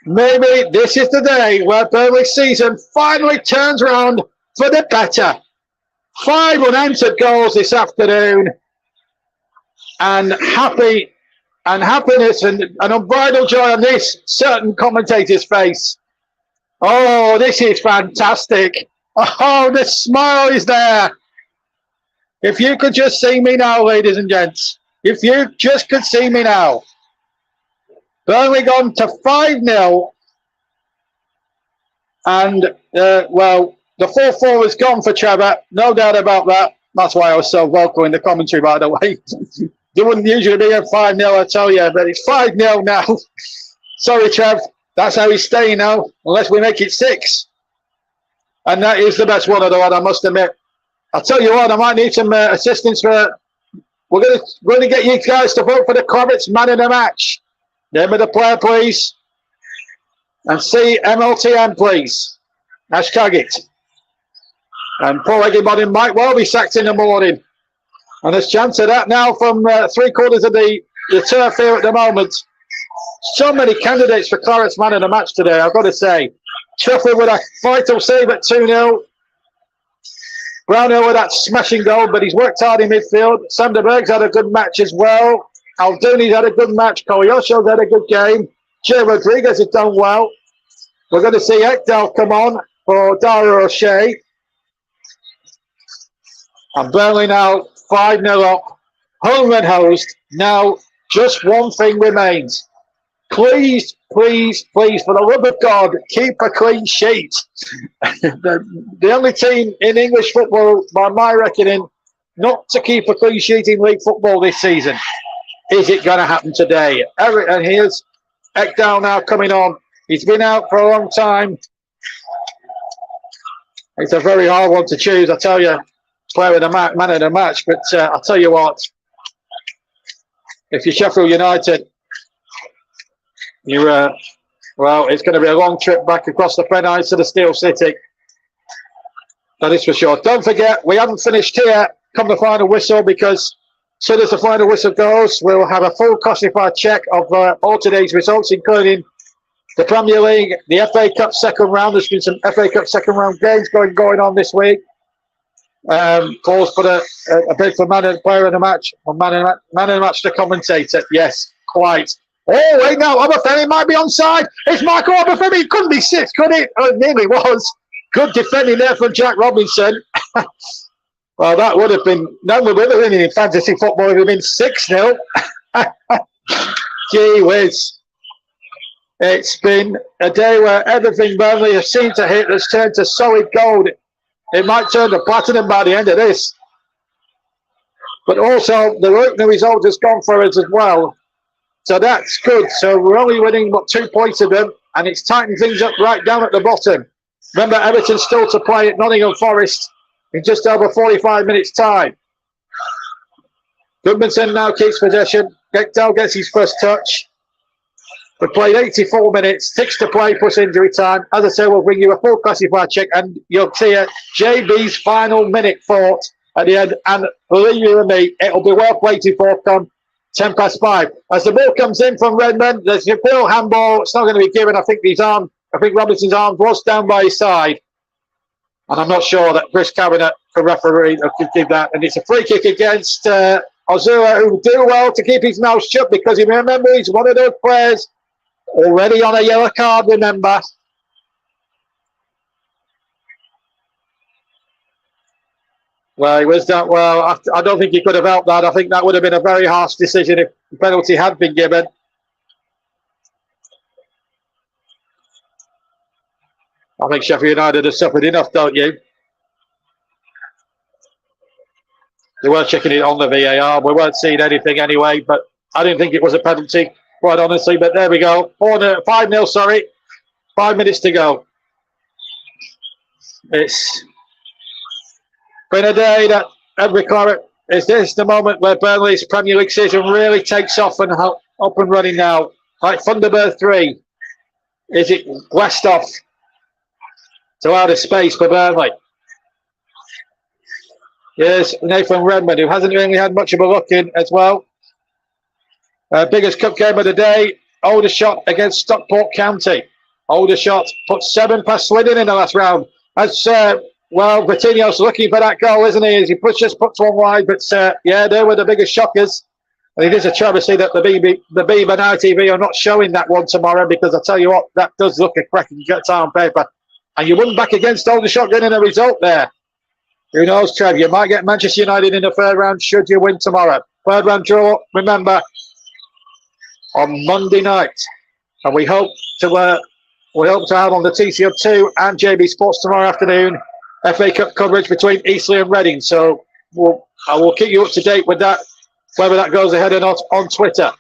Maybe this is the day where Burnley's season finally turns around for the better. 5 unanswered goals this afternoon, and happiness and unbridled joy on this certain commentator's face. Oh, this is fantastic. Oh, the smile is there. If you could just see me now, ladies and gents. If you just could see me now. Burnley gone to 5-0. And, well, the 4-4 is gone for Trevor. No doubt about that. That's why I was so vocal in the commentary, by the way. There wouldn't usually be a 5-0, I tell you. But it's 5-0 now. Sorry, Trev. That's how he's staying now, unless we make it 6. And that is the best one of the lot, I must admit. I'll tell you what, I might need some assistance for... We're going to get you guys to vote for the Clarets man of the match. Name of the player, please. And CMLTM, please. Hashtag it. And Paul Heckingbottoms might well be sacked in the morning. And there's chance of that now from 3/4 of the turf here at the moment. So many candidates for Clarets man of the match today, I've got to say. Sheffield with a vital save at 2-0. Brownhill with that smashing goal, but he's worked hard in midfield. Sander Berg's had a good match as well. Alduni's had a good match. Koyosho's had a good game. Jay Rodriguez has done well. We're going to see Ekdal come on for Dara O'Shea. And Burnley now 5-0 up. Home and host. Now just one thing remains. Please, please, please, for the love of God, keep a clean sheet. the only team in English football, by my reckoning, not to keep a clean sheet in league football this season. Is it going to happen today? And here's Ekdal now coming on. He's been out for a long time. It's a very hard one to choose, I tell you. Player of the match, man of the match. But I'll tell you what, if you're Sheffield United, well, it's going to be a long trip back across the Pennines to the Steel City. That is for sure. Don't forget, we haven't finished here come the final whistle, because as soon as the final whistle goes, we'll have a full classified check of all today's results, including the Premier League, the FA Cup second round. There's been some FA Cup second round games going on this week. Paul's put a bid for player of the match, or man of the match to commentator. Yes, quite. Oh, wait, no, Obafemi might be onside. It's Michael Obafemi. It couldn't be 6, could it? Oh, it nearly was. Good defending there from Jack Robinson. Well, that would have been, no, we would have been in fantasy football, it would have been 6-0. Gee whiz. It's been a day where everything Burnley has seemed to hit has turned to solid gold. It might turn to platinum by the end of this. But also, the result has gone for us as well. So that's good. So we're only winning, 2 points of them, and it's tightened things up right down at the bottom. Remember, Everton's still to play at Nottingham Forest in just over 45 minutes' time. Goodmanson now keeps possession. Ekdal gets his first touch. We played 84 minutes, 6 to play plus injury time. As I say, we'll bring you a full classified check, and you'll see JB's final minute fought at the end. And believe you me, it'll be well played to forthcome. 5:10. As the ball comes in from Redmond, there's a Bill handball. It's not going to be given. I think Robinson's arm was down by his side. And I'm not sure that Chris Cabinet, the referee, could give that. And it's a free kick against Ozura, who do well to keep his mouth shut, because you remember he's one of those players already on a yellow card, remember. Well, he was that well. I don't think he could have helped that. I think that would have been a very harsh decision if the penalty had been given. I think Sheffield United have suffered enough, don't you? They were checking it on the VAR. We weren't seeing anything anyway, but I didn't think it was a penalty, quite honestly. But there we go. 5-0, sorry. 5 minutes to go. It's been a day that every Claret is this the moment where Burnley's Premier League season really takes off and up and running now. Like Thunderbird 3. Is it blast off to outer space for Burnley? Yes, Nathan Redmond, who hasn't really had much of a look in as well. Biggest cup game of the day, Aldershot against Stockport County. Aldershot put 7 past Swindon in the last round. As well, Coutinho's looking for that goal, isn't he? As he just puts one wide, but yeah, they were the biggest shockers. And it is a travesty that the Beeb and ITV are not showing that one tomorrow, because I tell you what, that does look a cracking time on paper. And you wouldn't back against Aldershot getting a result there. Who knows, Trev? You might get Manchester United in the third round should you win tomorrow. Third round draw, remember, on Monday night. And we hope to have on the TCO2 and JB Sports tomorrow afternoon FA Cup coverage between Eastleigh and Reading. So I will keep you up to date with that, whether that goes ahead or not, on Twitter.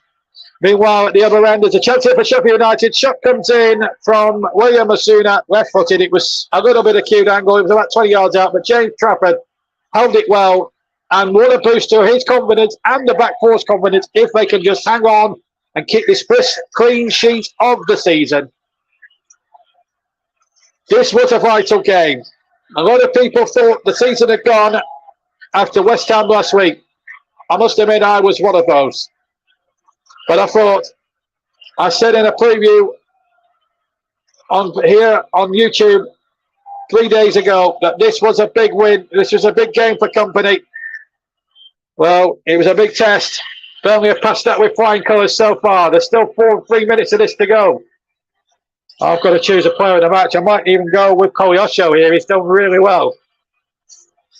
Meanwhile, at the other end, there's a chance here for Sheffield United. Shot comes in from William Masuna, left-footed. It was a little bit acute angle. It was about 20 yards out, but James Trafford held it well. And what a boost to his confidence and the back four's confidence if they can just hang on and keep this first clean sheet of the season. This was a vital game. A lot of people thought the season had gone after West Ham last week. I must admit I was one of those. But I said in a preview on YouTube 3 days ago that this was a big win. This was a big game for Kompany. Well, it was a big test. Burnley have passed that with flying colours so far. There's still 3 minutes of this to go. I've got to choose a player of the match. I might even go with Kolyosho here. He's done really well.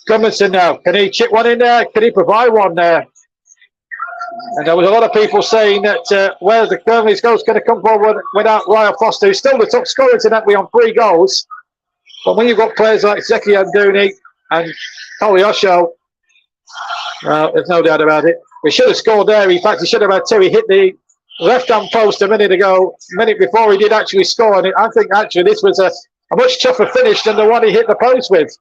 Gummerson now. Can he chip one in there? Can he provide one there? And there was a lot of people saying that where's the Burnley's goal's going to come forward without Ryan Foster, who's still the top scorer tonight on 3 goals. But when you've got players like Zeki Amdouni and Kolyosho, well, there's no doubt about it. We should have scored there. In fact, he should have had 2. He hit the left-hand post a minute before he did actually score. And I think actually this was a much tougher finish than the one he hit the post with.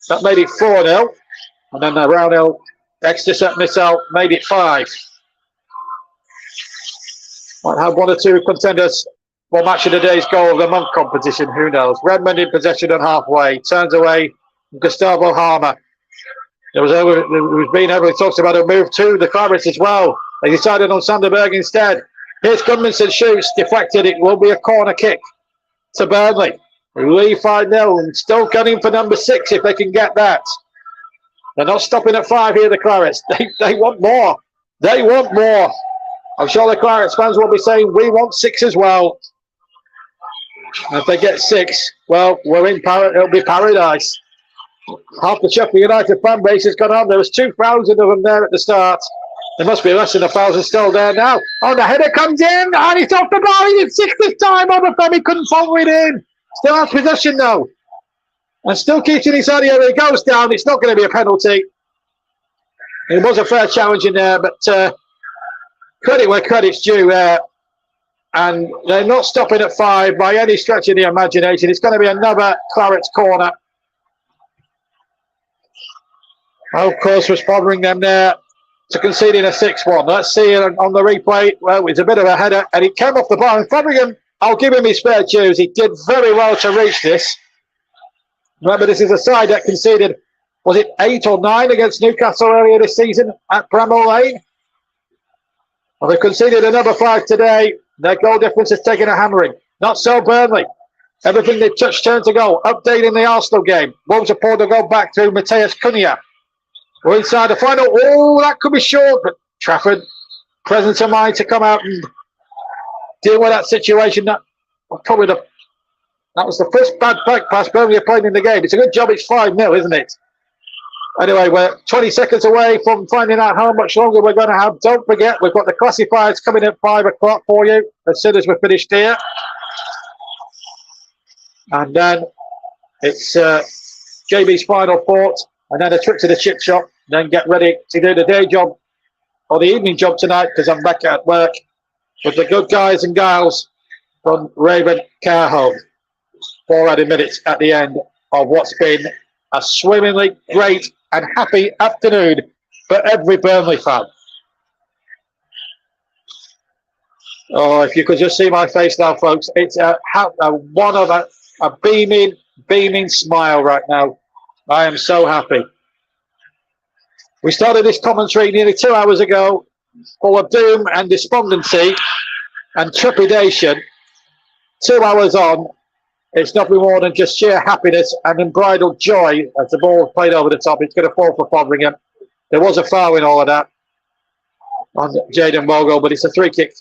That made it 4-0. And then the Roundhill extra set missile made it 5. Might have 1 or 2 contenders for match of the day's goal of the month competition. Who knows? Redmond in possession on halfway. Turns away Gustavo Harmer. There was being heavily talked about a move to the Clarets as well. They decided on Sanderberg instead. Here's Gudmundsson shoots, deflected. It will be a corner kick to Burnley. We lead 5-0 and still gunning for number 6 if they can get that. They're not stopping at 5 here, the Clarets. They want more. They want more. I'm sure the Clarets fans will be saying, we want 6 as well. And if they get 6, well, we're in it'll be paradise. Half the Sheffield United fan base has gone on. There was 2,000 of them there at the start. There must be less than 1,000 still there now. Oh, the header comes in, and it's off the ball. He did 6 this time. Obafemi couldn't follow it in. Still has possession though. And still keeps in his area. He goes down. It's not going to be a penalty. It was a fair challenge in there, but credit where credit's due there. And they're not stopping at 5 by any stretch of the imagination. It's going to be another Clarets corner. Of course, was bothering them there to conceding a 6-1. Let's see it on the replay. Well, it's a bit of a header, and it came off the bar. And Fabregas, I'll give him his fair dues. He did very well to reach this. Remember, this is a side that conceded, was it 8 or 9 against Newcastle earlier this season at Bramall Lane? Well, they've conceded another 5 today. Their goal difference has taken a hammering. Not so Burnley. Everything they touched turned to goal. Updating the Arsenal game. Wolves are poured the goal back through Mateus Cunha. We're inside the final. Oh, that could be short, but Trafford, presence of mind to come out and deal with that situation. That was the first bad back pass Burnley have played in the game. It's a good job it's 5-0, isn't it? Anyway, we're 20 seconds away from finding out how much longer we're going to have. Don't forget, we've got the classifieds coming at 5 o'clock for you as soon as we're finished here. And then it's JB's final thought, and then a trip to the chip shop, then get ready to do the day job or the evening job tonight because I'm back at work with the good guys and gals from Raven Care Home. 4 added minutes at the end of what's been a swimmingly great and happy afternoon for every Burnley fan. Oh, if you could just see my face now, folks. It's a beaming smile right now. I am so happy. We started this commentary nearly 2 hours ago, full of doom and despondency and trepidation. 2 hours on, it's nothing more than just sheer happiness and unbridled joy as the ball played over the top. It's going to fall for Fodringham. There was a foul in all of that on Jayden Bogle, but it's a free kick.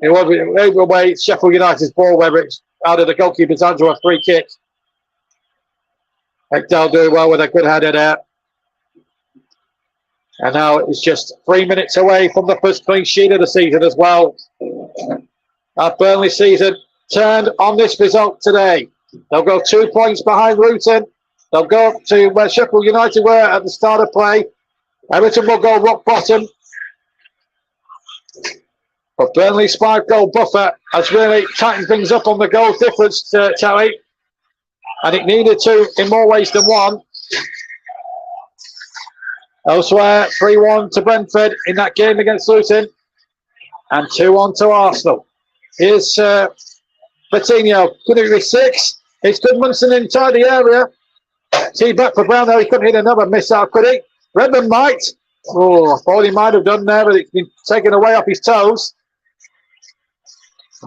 It was away Sheffield United's ball, whether it's out of the goalkeeper's hands or a free kick. Ekdal doing well with a good header there. And now it's just 3 minutes away from the first clean sheet of the season as well. Our Burnley season turned on this result today. They'll go 2 points behind Luton. They'll go to where Sheffield United were at the start of play. Everton will go rock bottom. But Burnley's 5-goal buffer has really tightened things up on the goal difference, Terry. And it needed to in more ways than one. Elsewhere, 3-1 to Brentford in that game against Luton. And 2-1 to Arsenal. Here's Coutinho. Could it be 6? It's Gudmundsson inside the area. See back for Brown though. He couldn't hit another missile, could he? Redmond might. Oh, I thought he might have done there, but it's been taken away off his toes.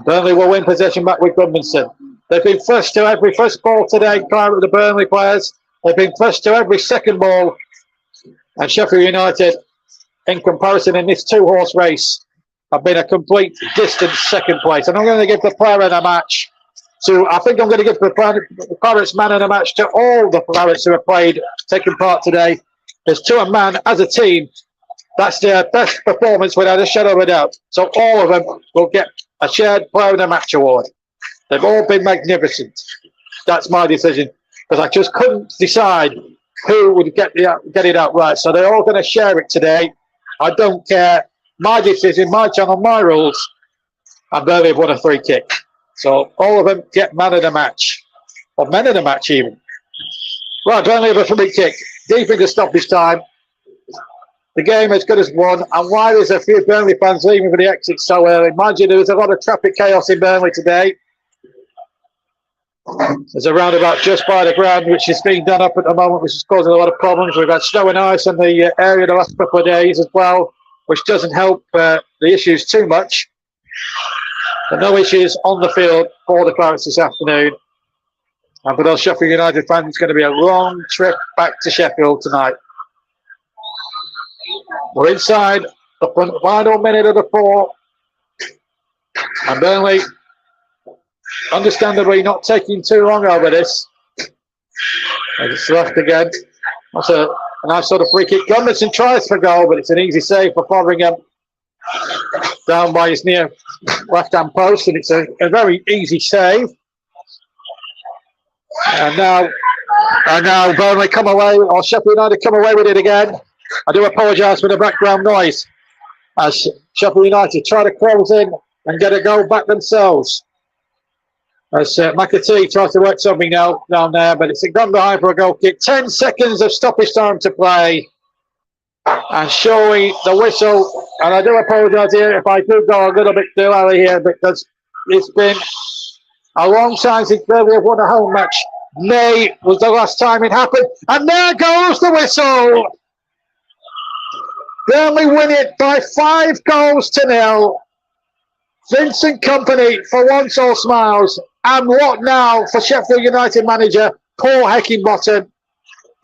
Burnley will win possession back with Gudmundsson. They've been first to every first ball today, the Burnley players. They've been first to every second ball. And Sheffield United, in comparison in this 2-horse race, have been a complete distant second place. And I'm going to give the player of the match I think I'm going to give the Clarets man of the match to all the Clarets who have taken part today. There's to a man as a team. That's their best performance without a shadow of a doubt. So all of them will get a shared player of the match award. They've all been magnificent. That's my decision, because I just couldn't decide who would get it out right. So they're all going to share it today. I don't care. My decision, my channel, my rules. And Burnley have won a free kick. So all of them get man of the match. Or men of the match even. Right, Burnley have a free kick. Deep into stoppage time. The game as good as won. And why there's a few Burnley fans leaving for the exit so early. Mind you, there was a lot of traffic chaos in Burnley today. There's a roundabout just by the ground, which is being done up at the moment, which is causing a lot of problems. We've had snow and ice in the area the last couple of days as well, which doesn't help the issues too much. But no issues on the field for the Clarets this afternoon. And for those Sheffield United fans, it's going to be a long trip back to Sheffield tonight. We're inside the final minute of the four. And Burnley, understandably, not taking too long over this. And it's left again. That's a nice sort of free kick. Gunnarsson tries for goal, but it's an easy save for Fotheringham. Down by his near left-hand post, and it's a very easy save. And now Burnley come away, or Sheffield United come away with it again. I do apologise for the background noise as Sheffield United try to close in and get a goal back themselves. As McAtee tries to work something out down there, but it's gone behind for a goal kick. 10 seconds of stoppage time to play. And showing the whistle, and I do apologise here if I do go a little bit too early here, because it's been a long time since Burnley have won a home match. May was the last time it happened, and there goes the whistle. Burnley win it by 5-0. Vincent Kompanys for once all smiles, and what now for Sheffield United manager Paul Heckingbottoms.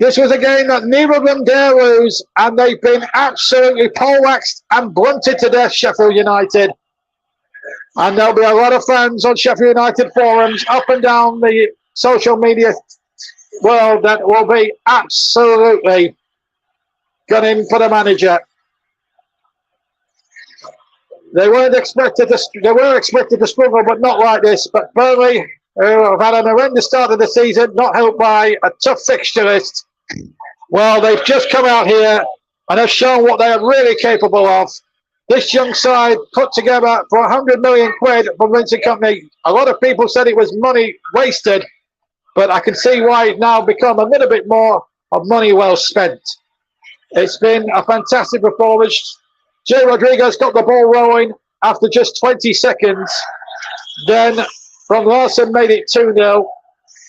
This was a game that neither of them dare lose, and they've been absolutely poleaxed and blunted to death, Sheffield United. And there'll be a lot of fans on Sheffield United forums up and down the social media world that will be absolutely gunning for the manager. They were expected to struggle, but not like this. But Burnley, who have had an horrendous start of the season, not helped by a tough fixture list. Well, they've just come out here and have shown what they are really capable of. This young side put together for 100 million quid from Vincent Kompanys. A lot of people said it was money wasted, but I can see why it's now become a little bit more of money well spent. It's been a fantastic performance. Jay Rodriguez got the ball rolling after just 20 seconds. Then from Larson made it 2-0.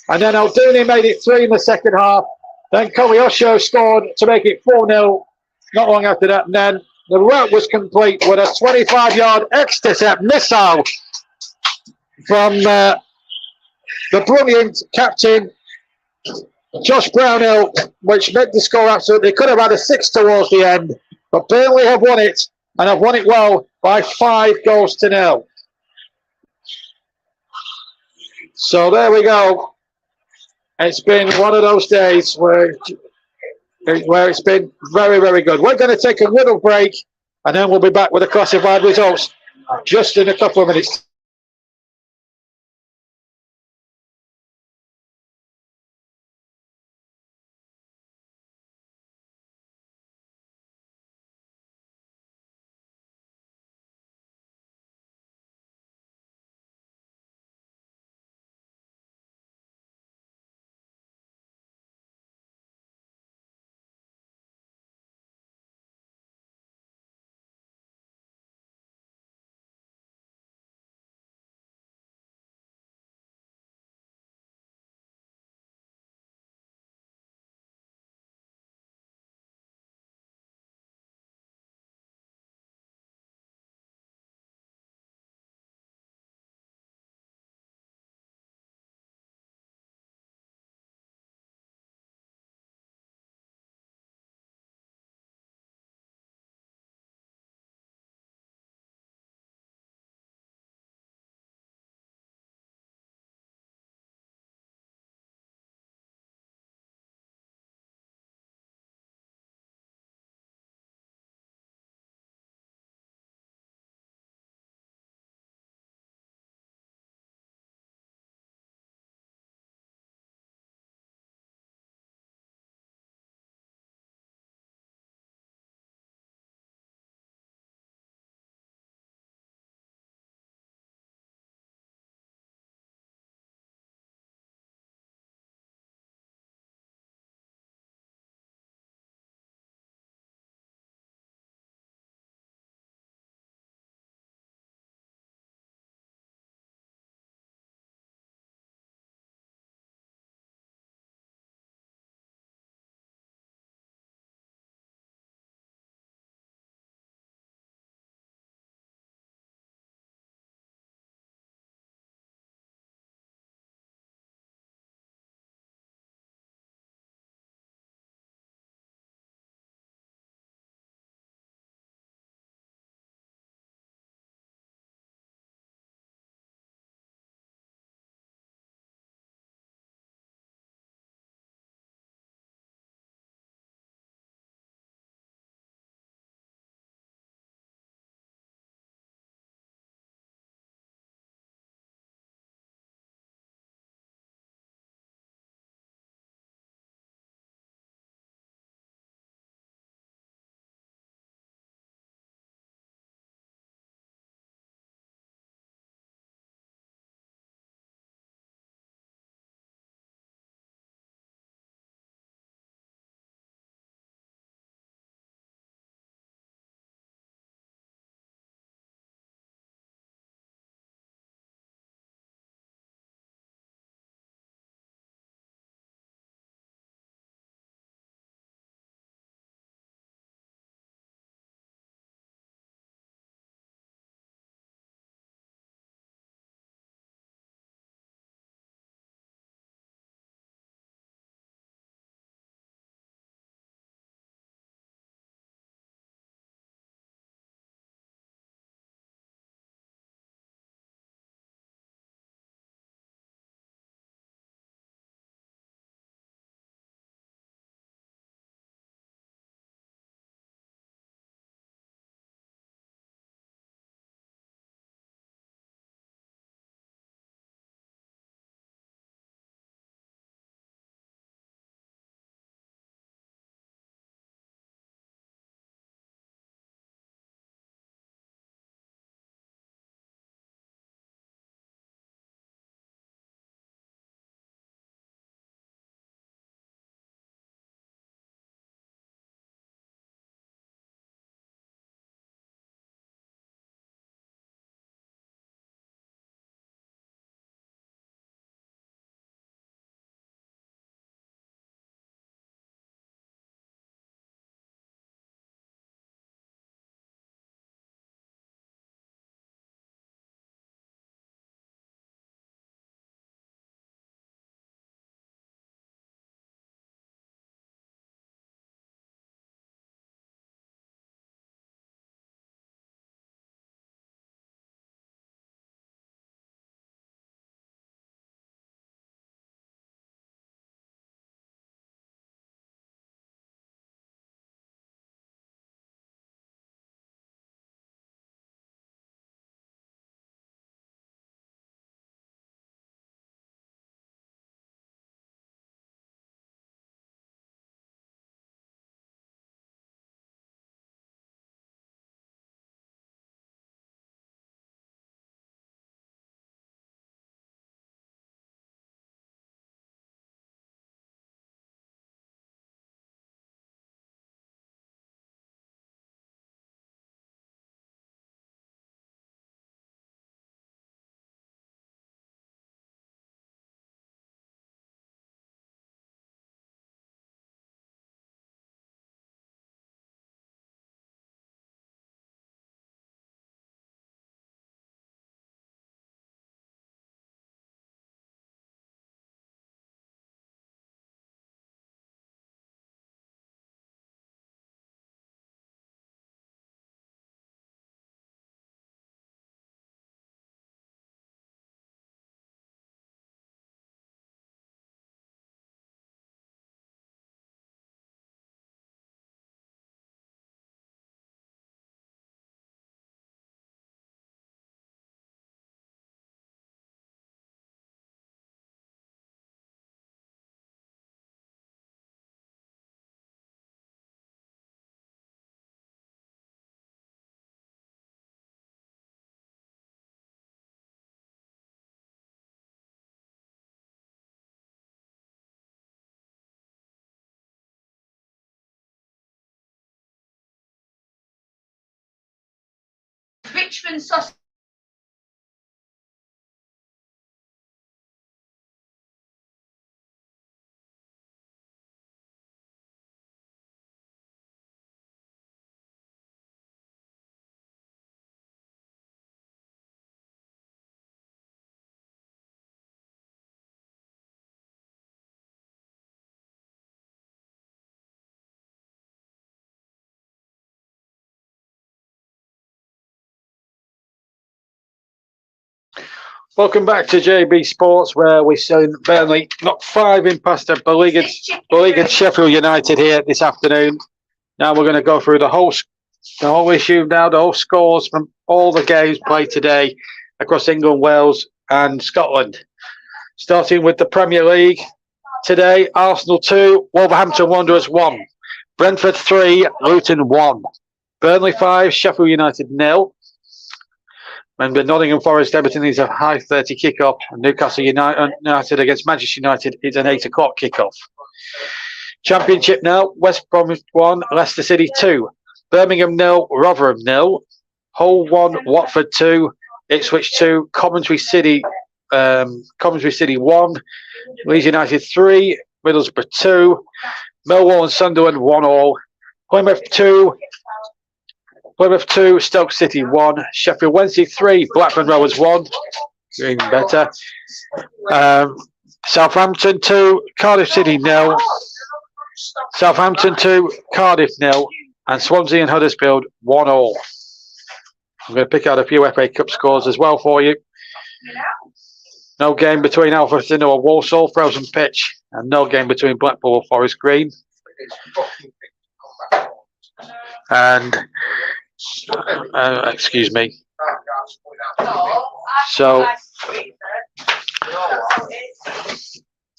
And then Alduni made it 3 in the second half. Then Kolyosho scored to make it 4-0 not long after that. And then the rout was complete with a 25-yard intercept missile from the brilliant captain Josh Brownhill, which made the score absolutely. They could have had a 6 towards the end. But Burnley have won it, and have won it well by 5-0. So there we go. It's been one of those days where it's been very, very good. We're going to take a little break, and then we'll be back with the classified results just in a couple of minutes. Richmond sausage. Welcome back to JB Sports, where we've seen Burnley knock 5 in past a beleaguered Sheffield United here this afternoon. Now we're going to go through the whole issue now, the whole scores from all the games played today across England, Wales and Scotland. Starting with the Premier League today, Arsenal 2, Wolverhampton Wanderers 1, Brentford 3, Luton 1, Burnley 5, Sheffield United 0. Remember, Nottingham Forest, Everton is a high 30 kickoff, and Newcastle United against Manchester United is an 8 o'clock kickoff. Championship now, West Bromwich 1, Leicester City 2, Birmingham 0, Rotherham 0, Hull 1, Watford 2, Ipswich 2, Coventry City 1, Leeds United 3, Middlesbrough 2, Millwall and Sunderland 1-1, Plymouth 2, Stoke City 1, Sheffield Wednesday 3, Blackburn Rovers 1, even better. Southampton 2, Cardiff City 0, Southampton 2, Cardiff 0, and Swansea and Huddersfield 1-1. I'm going to pick out a few FA Cup scores as well for you. No game between Alfreton or Walsall, frozen pitch, and no game between Blackpool or Forest Green. And excuse me. So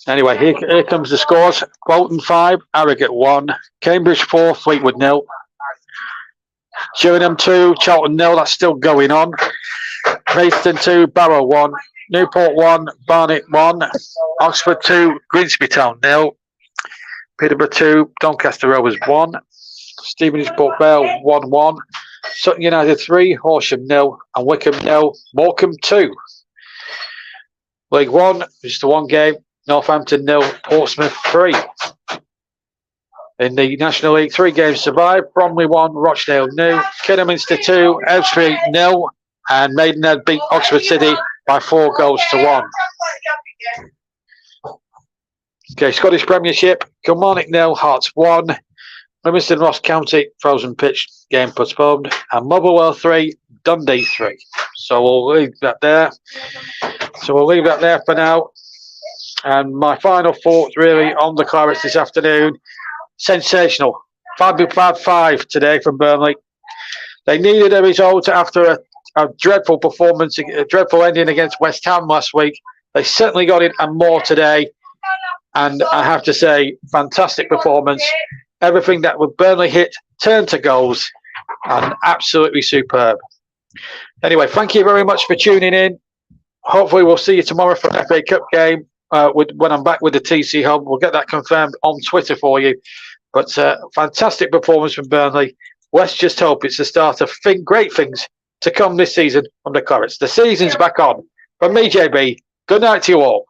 anyway, here comes the scores. Bolton 5, Harrogate 1, Cambridge 4, Fleetwood 0, Sheringham 2, Charlton 0, that's still going on, Maidstone 2, Barrow 1, Newport 1, Barnet 1, Oxford 2, Grimsby Town 0, Peterborough 2, Doncaster Rovers 1, Stevenage Port Vale 1-1, Sutton United 3, Horsham 0, and Wickham 0, Morecambe 2. League 1, just the one game, Northampton 0, Portsmouth 3. In the National League, 3 games survived, Bromley 1, Rochdale 0, Kidderminster 2, Ebbsfleet 0, and Maidenhead beat Oxford City by 4 goals to 1. Okay, Scottish Premiership, Kilmarnock 0, Hearts 1, Livingston Ross County frozen pitch game postponed, and Motherwell 3, Dundee 3. So we'll leave that there. For now. And my final thoughts really on the Clarets this afternoon. Sensational. 5 today from Burnley. They needed a result after a dreadful performance, a dreadful ending against West Ham last week. They certainly got it and more today. And I have to say, fantastic performance. Everything that Burnley hit turned to goals, and absolutely superb. Anyway, thank you very much for tuning in. Hopefully we'll see you tomorrow for an FA Cup game when I'm back with the TC Hub. We'll get that confirmed on Twitter for you. But fantastic performance from Burnley. Let's just hope it's the start of great things to come this season from the Clarets. The season's back on. From me, JB, good night to you all.